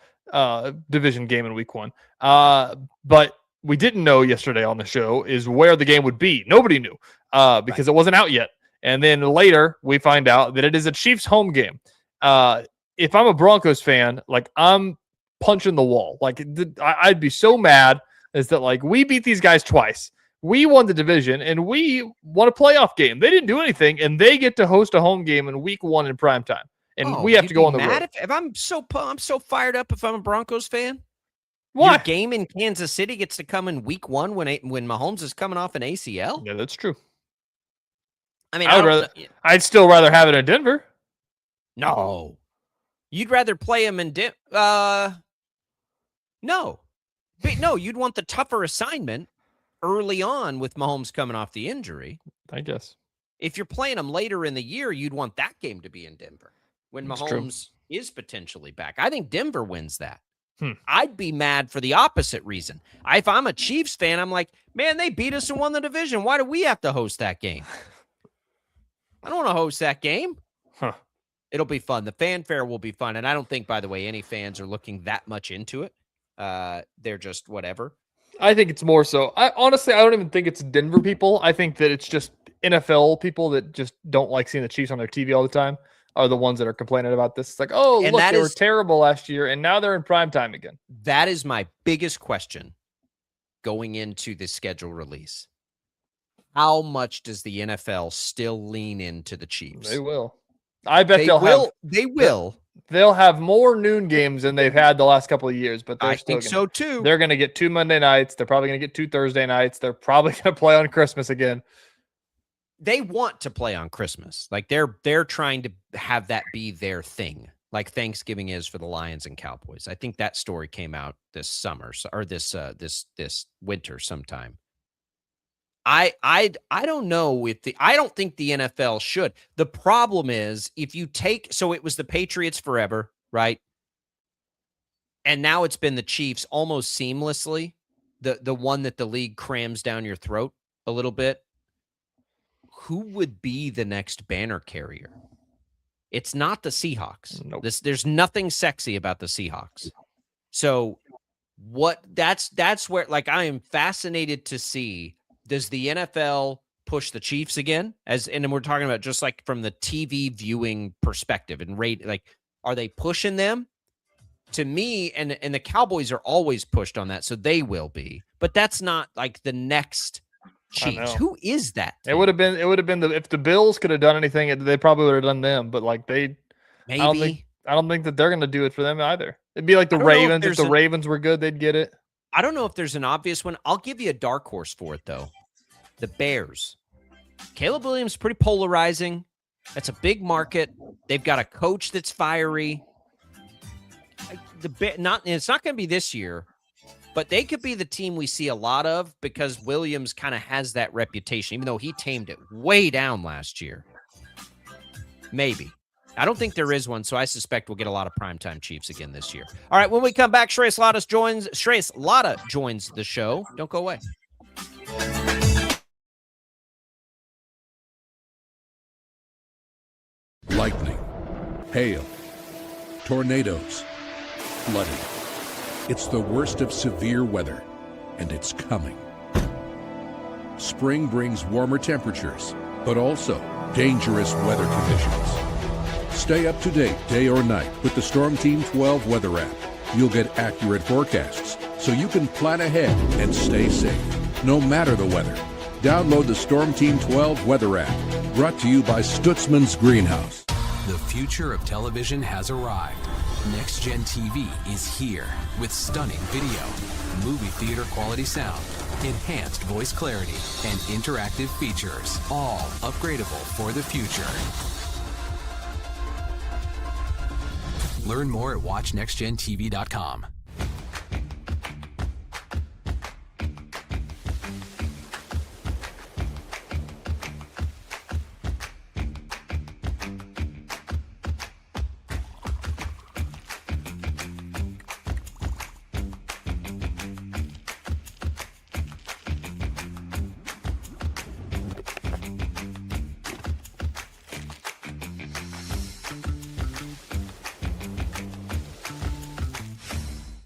division game in week 1. But we didn't know yesterday on the show is where the game would be. Nobody knew because it wasn't out yet. And then later we find out that it is a Chiefs home game. If I'm a Broncos fan, like, I'm punching the wall. Like, I'd be so mad is that, like, we beat these guys twice. We won the division and we won a playoff game. They didn't do anything, and they get to host a home game in week 1 in prime time. And we have to go on the road.
If I'm so fired up if I'm a Broncos fan.
Why?
Your game in Kansas City gets to come in week 1 when Mahomes is coming off an ACL.
Yeah, that's true.
I mean,
I'd still rather have it in Denver.
No, you'd rather play him in No, but no, you'd want the tougher assignment. early on with Mahomes coming off the injury.
I guess.
If you're playing them later in the year, you'd want that game to be in Denver when
That's
Mahomes is potentially back. I think Denver wins that.
Hmm.
I'd be mad for the opposite reason. If I'm a Chiefs fan, I'm like, man, they beat us and won the division. Why do we have to host that game? I don't want to host that game.
Huh.
It'll be fun. The fanfare will be fun. And I don't think, by the way, any fans are looking that much into it. They're just whatever.
I think it's more so. Honestly, I don't even think it's Denver people. I think that it's just NFL people that just don't like seeing the Chiefs on their TV all the time are the ones that are complaining about this. It's like, oh,
And
look,
that
they were
is-
terrible last year, and now they're in prime time again.
That is my biggest question going into the schedule release. How much does the NFL still lean into the Chiefs?
They will. I bet
They will.
They'll have more noon games than they've had the last couple of years, but
I think so too.
They're going to get 2 Monday nights. They're probably going to get 2 Thursday nights. They're probably going to play on Christmas again.
They want to play on Christmas. Like they're trying to have that be their thing, like Thanksgiving is for the Lions and Cowboys. I think that story came out this summer or this winter sometime. I don't know if I don't think the NFL should. The problem is if you so it was the Patriots forever, right? And now it's been the Chiefs almost seamlessly, the one that the league crams down your throat a little bit. Who would be the next banner carrier? It's not the Seahawks.
Nope.
There's nothing sexy about the Seahawks. So that's where, like, I am fascinated to see, does the NFL push the Chiefs again? And then we're talking about just like from the TV viewing perspective and rate, like, are they pushing them? To me, and the Cowboys are always pushed on that, so they will be. But that's not like the next Chiefs. Who is that?
It would have been if the Bills could have done anything, they probably would have done them. But like
maybe
I don't think that they're going to do it for them either. It'd be like the Ravens. If the Ravens were good, they'd get it.
I don't know if there's an obvious one. I'll give you a dark horse for it though. The Bears. Caleb Williams, pretty polarizing. That's a big market. They've got a coach that's fiery. It's not going to be this year. But they could be the team we see a lot of because Williams kind of has that reputation, even though he tamed it way down last year. Maybe. I don't think there is one, so I suspect we'll get a lot of primetime Chiefs again this year. All right, when we come back, Shreyas Laddha joins the show. Don't go away.
Lightning, hail, tornadoes, flooding. It's the worst of severe weather, and it's coming. Spring brings warmer temperatures, but also dangerous weather conditions. Stay up to date day or night with the Storm Team 12 weather app. You'll get accurate forecasts, so you can plan ahead and stay safe, no matter the weather. Download the Storm Team 12 weather app, brought to you by Stutzman's Greenhouse.
The future of television has arrived. Next Gen TV is here with stunning video, movie theater quality sound, enhanced voice clarity, and interactive features, all upgradable for the future. Learn more at watchnextgentv.com.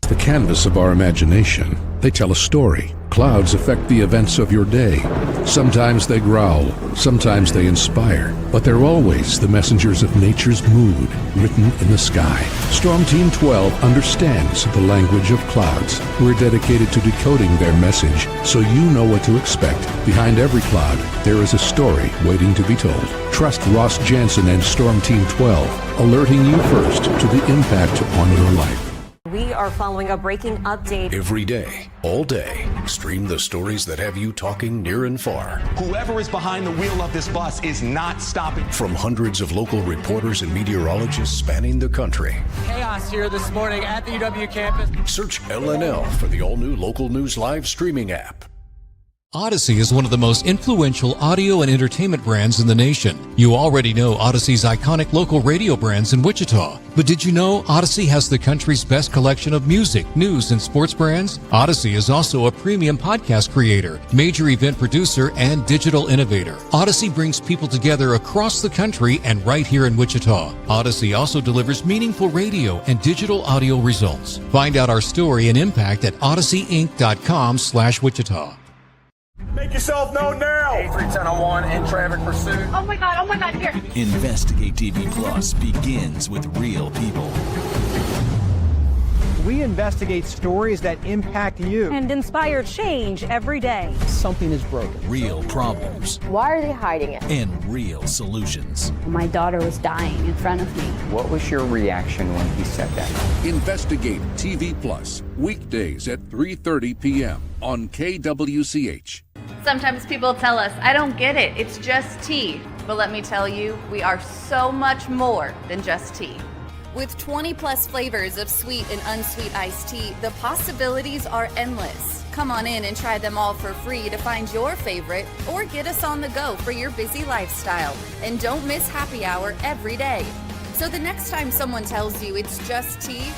The canvas of our imagination. They tell a story. Clouds affect the events of your day. Sometimes they growl, sometimes they inspire, but they're always the messengers of nature's mood, written in the sky. Storm Team 12 understands the language of clouds. We're dedicated to decoding their message, so you know what to expect. Behind every cloud, there is a story waiting to be told. Trust Ross Jansen and Storm Team 12, alerting you first to the impact on your life.
We are following a breaking update.
Every day, all day, stream the stories that have you talking near and far.
Whoever is behind the wheel of this bus is not stopping.
From hundreds of local reporters and meteorologists spanning the country.
Chaos here this morning at the UW campus.
Search LNL for the all-new Local News Live streaming app.
Odyssey is one of the most influential audio and entertainment brands in the nation. You already know Odyssey's iconic local radio brands in Wichita. But did you know Odyssey has the country's best collection of music, news, and sports brands? Odyssey is also a premium podcast creator, major event producer, and digital innovator. Odyssey brings people together across the country and right here in Wichita. Odyssey also delivers meaningful radio and digital audio results. Find out our story and impact at odysseyinc.com/Wichita.
Make yourself known now. 831001 in traffic pursuit.
Oh my God, here.
Investigate TV Plus begins with real people.
We investigate stories that impact you.
And inspire change every day.
Something is broken.
Real problems.
Why are they hiding it?
And real solutions.
My daughter was dying in front of me.
What was your reaction when he said that?
Investigate TV Plus, weekdays at 3:30 p.m. on KWCH.
Sometimes people tell us, I don't get it, it's just tea. But let me tell you, we are so much more than just tea. With 20 plus flavors of sweet and unsweet iced tea, the possibilities are endless. Come on in and try them all for free to find your favorite or get us on the go for your busy lifestyle. And don't miss happy hour every day. So the next time someone tells you it's just tea,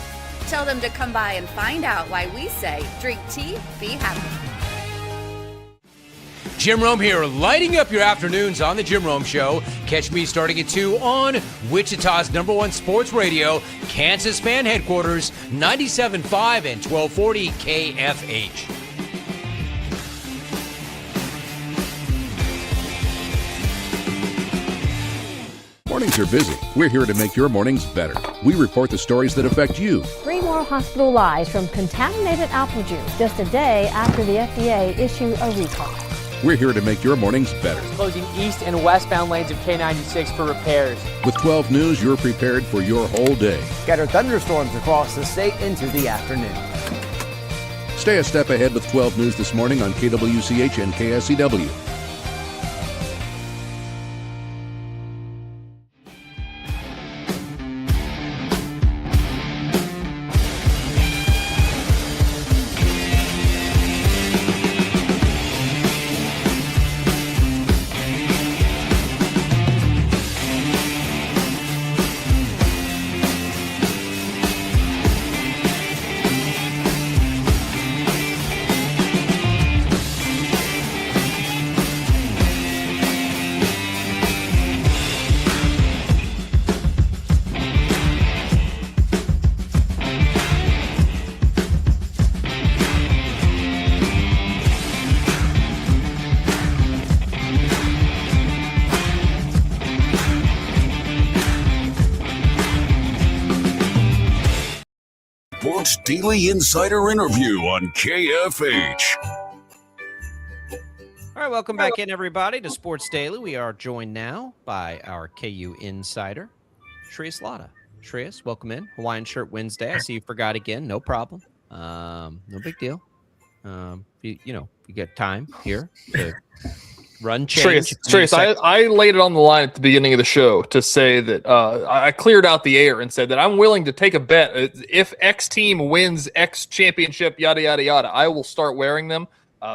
tell them to come by and find out why we say drink tea, be happy.
Jim Rome here, lighting up your afternoons on The Jim Rome Show. Catch me starting at 2 on Wichita's #1 sports radio, Kansas Fan Headquarters, 97.5 and 1240 KFH.
Mornings are busy. We're here to make your mornings better. We report the stories that affect you.
3 more hospital lies from contaminated apple juice just a day after the FDA issued a recall.
We're here to make your mornings better.
Closing east and westbound lanes of K96 for repairs.
With 12 News, you're prepared for your whole day.
Scattered thunderstorms across the state into the afternoon.
Stay a step ahead with 12 News this morning on KWCH and KSCW.
Sports Daily Insider Interview on KFH.
All right, welcome back in, everybody, to Sports Daily. We are joined now by our KU Insider, Shreyas Laddha. Shreyas, welcome in. Hawaiian Shirt Wednesday. I see you forgot again. No problem. No big deal. You get time here to run change.
Shreyas, I laid it on the line at the beginning of the show to say that I cleared out the air and said that I'm willing to take a bet. If X team wins X championship, yada, yada, yada, I will start wearing them.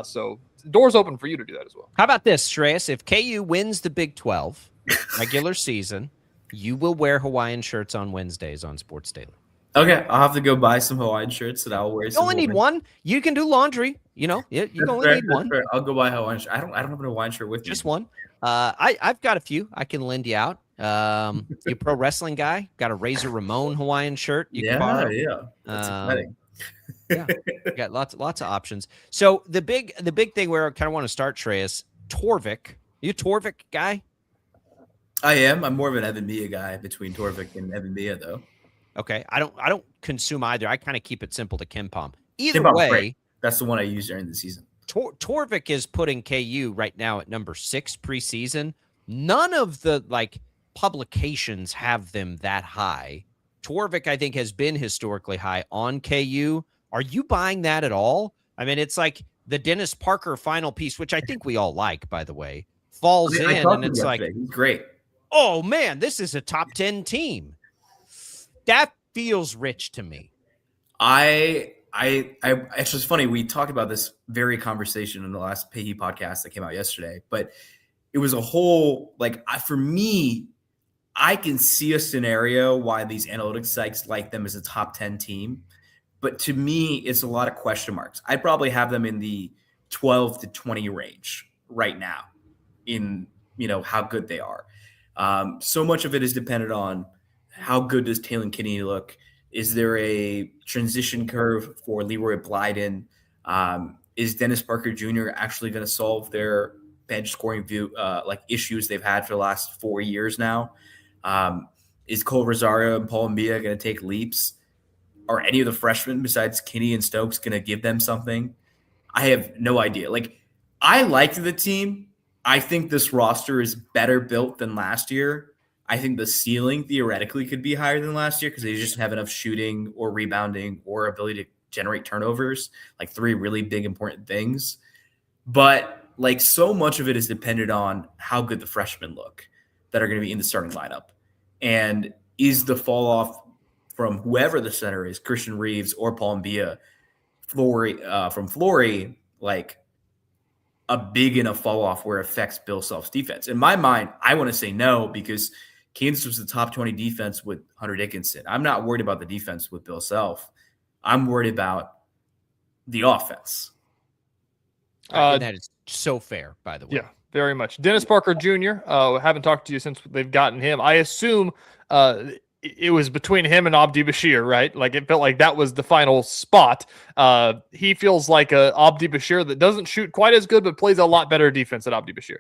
So doors open for you to do that as well.
How about this, Shreyas? If KU wins the Big 12 regular season, you will wear Hawaiian shirts on Wednesdays on Sports Daily.
Okay, I'll have to go buy some Hawaiian shirts that I'll wear.
You only need one. You can do laundry. You only need one.
I'll go buy a Hawaiian shirt. I don't have a Hawaiian shirt with me.
Just one. I've got a few. I can lend you out. You pro wrestling guy, got a Razor Ramon Hawaiian shirt. You can borrow.
Yeah. That's exciting.
Yeah, you got lots of options. So the big thing where I kind of want to start, Shreyas, Torvik. You a Torvik guy?
I am. I'm more of an Evan Mia guy between Torvik and Evan Mia, though.
Okay, I don't consume either. I kind of keep it simple to KenPom. Either way,
great. That's the one I use during the season.
Torvik is putting KU right now at number 6 preseason. None of the publications have them that high. Torvik, I think, has been historically high on KU. Are you buying that at all? I mean, it's like the Dennis Parker final piece, which I think we all like, by the way, falls in, and it's like,
he's great.
Oh man, this is a top 10 team. That feels rich to me.
I It's just funny. We talked about this very conversation in the last Pahey podcast that came out yesterday, but it was a whole, for me, I can see a scenario why these analytics sites like them as a top 10 team. But to me, it's a lot of question marks. I'd probably have them in the 12 to 20 range right now in, how good they are. So much of it is dependent on how good does Taylor Kinney look? Is there a transition curve for Leroy Blyden? Is Dennis Parker Jr. actually going to solve their bench scoring issues they've had for the last 4 years now? Is Cole Rosario and Paul Mbia going to take leaps? Are any of the freshmen besides Kinney and Stokes going to give them something? I have no idea. I liked the team. I think this roster is better built than last year. I think the ceiling theoretically could be higher than last year because they just have enough shooting or rebounding or ability to generate turnovers, 3 really big important things. But so much of it is dependent on how good the freshmen look that are going to be in the starting lineup. And is the fall off from whoever the center is, Christian Reeves or Paul Mbia, from Flory, a big enough fall off where it affects Bill Self's defense? In my mind, I want to say no, because Kansas was the top 20 defense with Hunter Dickinson. I'm not worried about the defense with Bill Self. I'm worried about the offense.
That is so fair, by the way.
Yeah, very much. Dennis Parker Jr., haven't talked to you since they've gotten him. I assume it was between him and Abdi Bashir, right? It felt like that was the final spot. He feels like a Abdi Bashir that doesn't shoot quite as good, but plays a lot better defense than Abdi Bashir.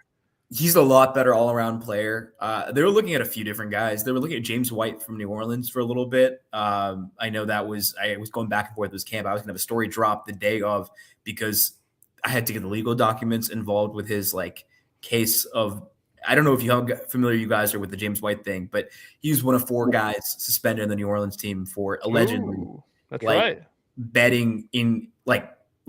He's a lot better all-around player. They were looking at a few different guys. They were looking at James White from New Orleans for a little bit. I know I was going back and forth with this camp. I was going to have a story drop the day of because I had to get the legal documents involved with his case of, I don't know if you familiar you guys are with the James White thing, but he was one of 4 guys suspended in the New Orleans team for allegedly
right.
betting in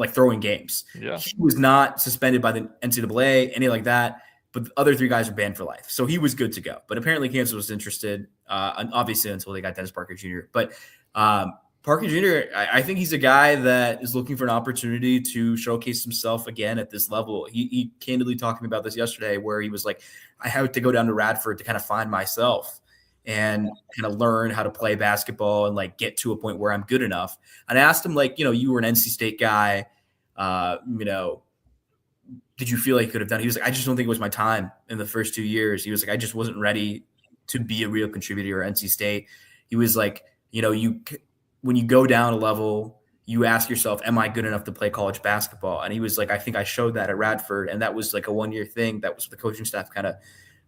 throwing games.
Yeah.
He was not suspended by the NCAA, any like that. But the other 3 guys are banned for life. So he was good to go. But apparently Kansas was interested, obviously until they got Dennis Parker Jr. But Parker Jr., I think he's a guy that is looking for an opportunity to showcase himself again at this level. He candidly talked to me about this yesterday where he was like, I have to go down to Radford to kind of find myself and kind of learn how to play basketball and get to a point where I'm good enough. And I asked him, you were an NC State guy, did you feel like you could have done it? He was like, I just don't think it was my time in the first 2 years. He was like, I just wasn't ready to be a real contributor at NC State. He was like, when you go down a level, you ask yourself, am I good enough to play college basketball? And he was like, I think I showed that at Radford. And that was a 1-year thing. That was the coaching staff kind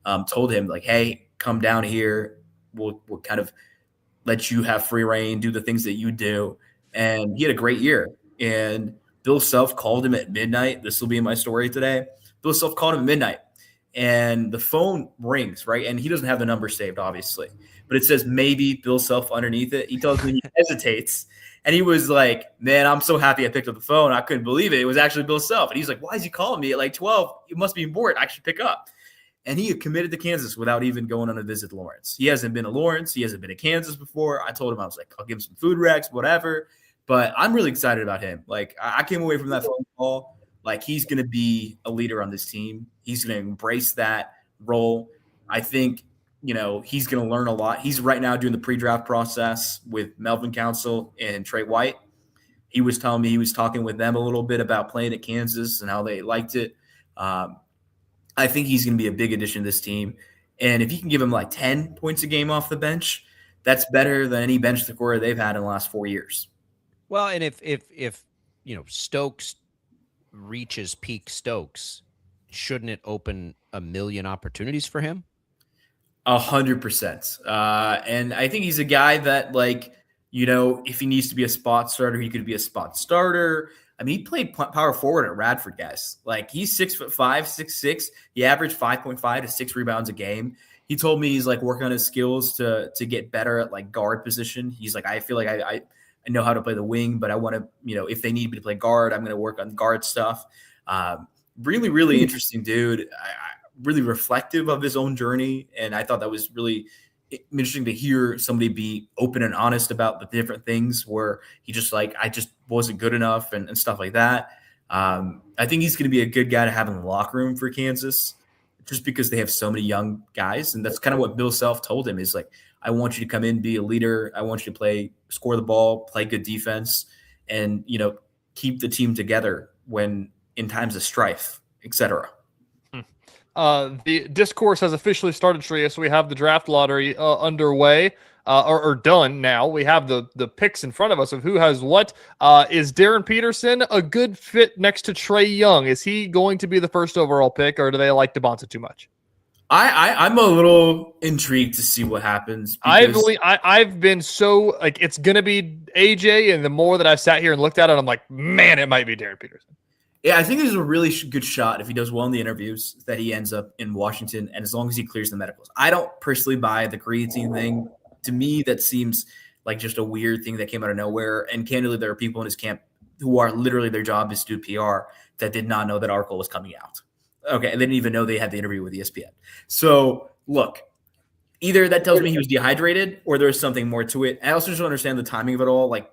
of told him hey, come down here. We'll kind of let you have free reign, do the things that you do. And he had a great year. And Bill Self called him at midnight. This will be in my story today. Bill Self called him at midnight, and the phone rings, right? And he doesn't have the number saved, obviously, but it says maybe Bill Self underneath it. He tells me he hesitates, and he was like, man, I'm so happy I picked up the phone. I couldn't believe it. It was actually Bill Self. And he's like, why is he calling me at 12? It must be important. I should pick up. And he had committed to Kansas without even going on a visit to Lawrence. He hasn't been to Lawrence. He hasn't been to Kansas before. I told him, I was like, I'll give him some food recs, whatever. But I'm really excited about him. I came away from that phone call he's going to be a leader on this team. He's going to embrace that role. I think, he's going to learn a lot. He's right now doing the pre-draft process with Melvin Council and Trey White. He was telling me he was talking with them a little bit about playing at Kansas and how they liked it. I think he's going to be a big addition to this team. And if you can give him 10 points a game off the bench, that's better than any bench scorer they've had in the last 4 years.
Well, and if Stokes reaches peak Stokes, shouldn't it open a million opportunities for him?
100%. And I think he's a guy that if he needs to be a spot starter, he could be a spot starter. I mean, he played power forward at Radford, guys. He's 6'5", 6'6". He averaged 5.5 to 6 rebounds a game. He told me he's working on his skills to get better at guard position. He's like, I feel like I know how to play the wing, but I want to, if they need me to play guard, I'm going to work on guard stuff. Really, really interesting dude. Really reflective of his own journey. And I thought that was really interesting to hear somebody be open and honest about the different things where he just like, I just wasn't good enough and stuff like that. I think he's going to be a good guy to have in the locker room for Kansas, just because they have so many young guys. And that's kind of what Bill Self told him is like, I want you to come in, be a leader. I want you to score the ball, play good defense, and, keep the team together when in times of strife, etc.
The discourse has officially started, Shreya, so we have the draft lottery underway or done now. We have the picks in front of us of who has what. Is Darren Peterson a good fit next to Trey Young? Is he going to be the first overall pick, or do they like DeBonta too much?
I'm a little intrigued to see what happens.
I've been so like it's gonna be AJ, and the more that I've sat here and looked at it, I'm like, man, it might be Darren Peterson.
Yeah, I think there's a really good shot if he does well in the interviews that he ends up in Washington, and as long as he clears the medicals. I don't personally buy the creatine thing. To me, that seems like just a weird thing that came out of nowhere. And candidly, there are people in his camp who are literally their job is to do PR that did not know that article was coming out. Okay, and they didn't even know they had the interview with ESPN. So, look, either that tells me he was dehydrated or there's something more to it. I also just don't understand the timing of it all. Like,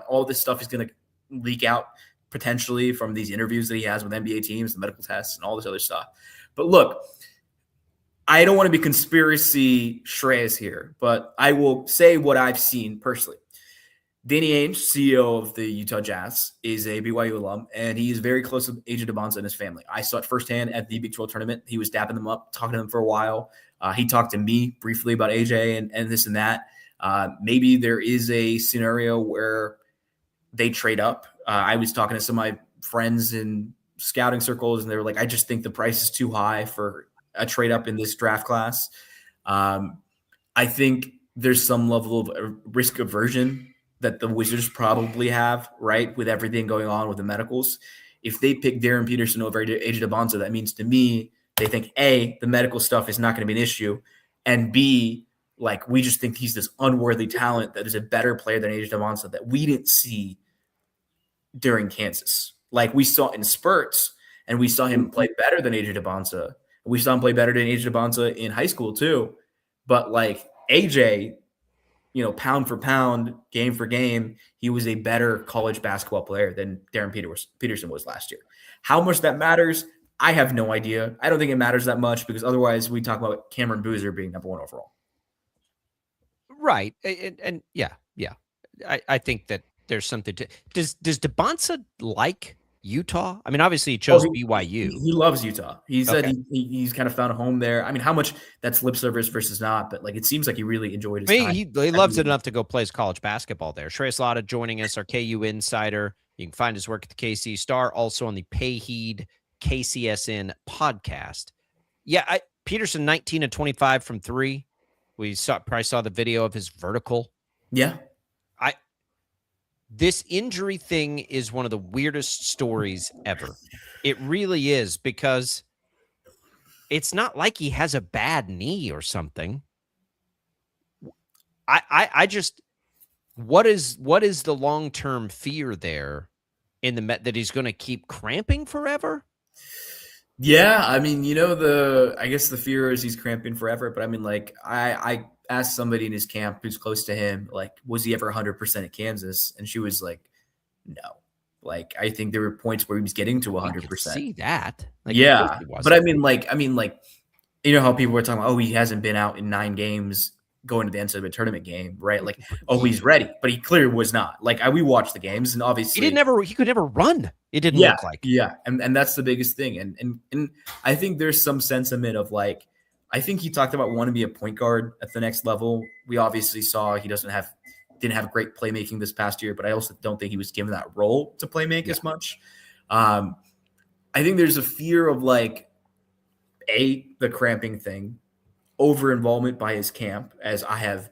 all this stuff is going to leak out potentially from these interviews that he has with NBA teams, the medical tests, and all this other stuff. But look, I don't want to be conspiracy Shreyas here, but I will say what I've seen personally. Danny Ainge, CEO of the Utah Jazz, is a BYU alum, and he is very close with AJ DeBonsa and his family. I saw it firsthand at the Big 12 tournament. He was dapping them up, talking to them for a while. He talked to me briefly about AJ and this and that. Maybe there is a scenario where they trade up. I was talking to some of my friends in scouting circles, and they were like, I just think the price is too high for a trade up in this draft class. I think there's some level of risk aversion that the Wizards probably have, right, with everything going on with the medicals. If they pick Darren Peterson over AJ DeBonsa, that means to me they think, A, the medical stuff is not going to be an issue, and B, like we just think he's this unworthy talent that is a better player than AJ DeBonsa that we didn't see during Kansas. Like we saw in spurts, and we saw him play better than AJ DeBonsa. We saw him play better than AJ DeBonsa in high school too. But like AJ, pound for pound, game for game, he was a better college basketball player than Darren Peterson was last year. How much that matters, I have no idea. I don't think it matters that much because otherwise we talk about Cameron Boozer being number 1 overall.
Right. And yeah. I think that there's something to – does DeBonsa like Utah? I mean, obviously he chose BYU.
He loves Utah. He said he's kind of found a home there. I mean, how much that's lip service versus not, but like it seems like he really enjoyed his time.
He loves it enough to go play his college basketball there. Shreyas Laddha joining us, our KU Insider. You can find his work at the KC Star, also on the Payheed KCSN podcast. Yeah, Peterson 19 of 25 from 3. We probably saw the video of his vertical.
Yeah.
This injury thing is one of the weirdest stories ever. It really is, because it's not like he has a bad knee or something. I just, what is the long-term fear there in that he's going to keep cramping forever?
Yeah, I mean, I guess the fear is he's cramping forever, but I mean, like, I asked somebody in his camp who's close to him, like, was he ever 100% at Kansas? And she was like, no. Like, I think there were points where he was getting to 100%.
See that?
Like, yeah, but I mean, how people were talking about, he hasn't been out in 9 games going to the NCAA tournament game, right? Like, he's ready, but he clearly was not. Like, we watched the games, and obviously
he could never run. It didn't look like.
Yeah, and that's the biggest thing. And I think there's some sentiment of like, I think he talked about wanting to be a point guard at the next level. We obviously saw he didn't have great playmaking this past year, but I also don't think he was given that role to playmake as much. I think there's a fear of like, the cramping thing, over involvement by his camp, as I've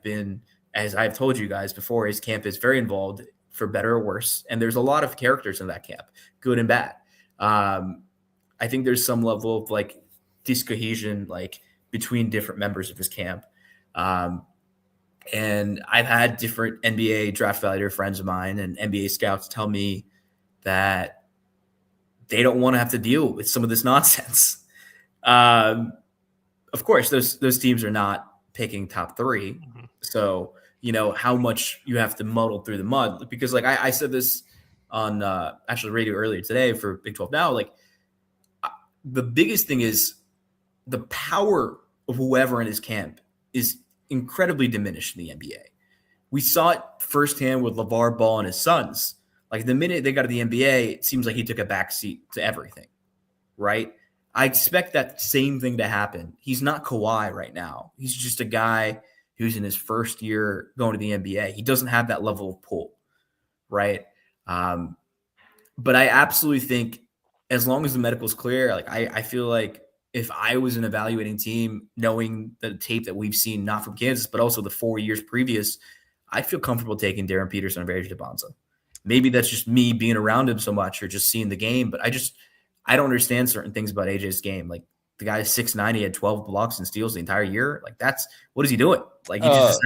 told you guys before, his camp is very involved for better or worse. And there's a lot of characters in that camp, good and bad. I think there's some level of like discohesion, like between different members of his camp. And I've had different NBA draft evaluator friends of mine and NBA scouts tell me that they don't want to have to deal with some of this nonsense. Of course, those teams are not picking top 3. So, how much you have to muddle through the mud. Because, like, I said this on actually radio earlier today for Big 12 Now. Like, the biggest thing is the power of whoever in his camp is incredibly diminished in the NBA. We saw it firsthand with LeVar Ball and his Suns. Like, the minute they got to the NBA, it seems like he took a backseat to everything, right? I expect that same thing to happen. He's not Kawhi right now. He's just a guy who's in his first year going to the NBA. He doesn't have that level of pull, right? But I absolutely think as long as the medical's clear, like I feel like if I was an evaluating team, knowing the tape that we've seen, not from Kansas, but also the 4 years previous, I feel comfortable taking Darren Peterson over AJ DeBonza. Maybe that's just me being around him so much or just seeing the game, but I don't understand certain things about AJ's game. Like, the guy is 6'9", he had 12 blocks and steals the entire year. Like, what is he doing? Like, he just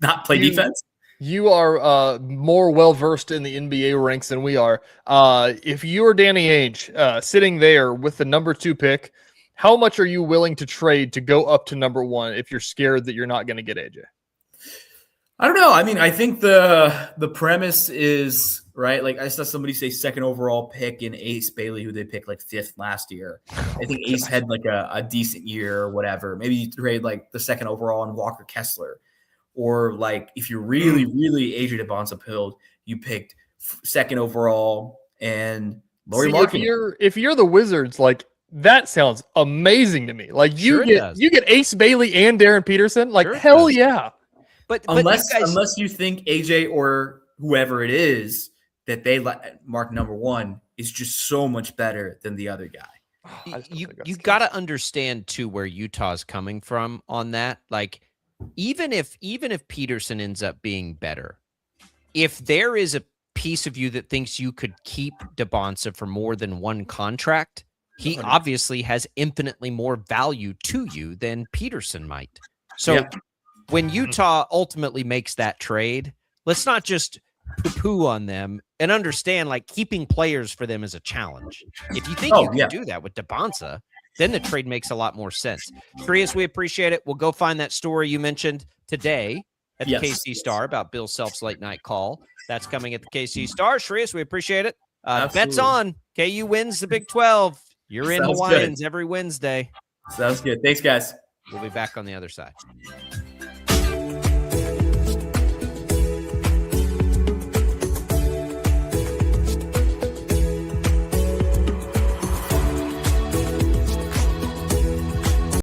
not play defense?
You are more well-versed in the NBA ranks than we are. If you are Danny Ainge sitting there with the number 2 pick, how much are you willing to trade to go up to number 1 if you're scared that you're not going to get AJ?
I don't know. I mean, I think the premise is right. Like, I saw somebody say second overall pick in Ace Bailey, who they picked like 5th last year. I think Ace had like a decent year or whatever. Maybe you trade like the second overall on Walker Kessler, or like if you're really, really AJ DeBonza pilled, you picked second overall and Lauri Markkanen.
If you're the Wizards, like, that sounds amazing to me. Like, you get Ace Bailey and Darren Peterson. Like, hell yeah.
But unless you think AJ or whoever it is that they mark number 1 is just so much better than the other guy.
You got to understand too where Utah's coming from on that. Like, even if Peterson ends up being better, if there is a piece of you that thinks you could keep DeBonza for more than 1 contract, he obviously has infinitely more value to you than Peterson might. So when Utah ultimately makes that trade, let's not just poo-poo on them and understand, like, keeping players for them is a challenge. If you think you can do that with DeBonza, then the trade makes a lot more sense. Shreyas, we appreciate it. We'll go find that story you mentioned today at the KC Star about Bill Self's late night call. That's coming at the KC Star. Shreyas, we appreciate it. Bets on. KU wins the Big 12. You're in Hawaiians every Wednesday.
Sounds good. Thanks, guys.
We'll be back on the other side.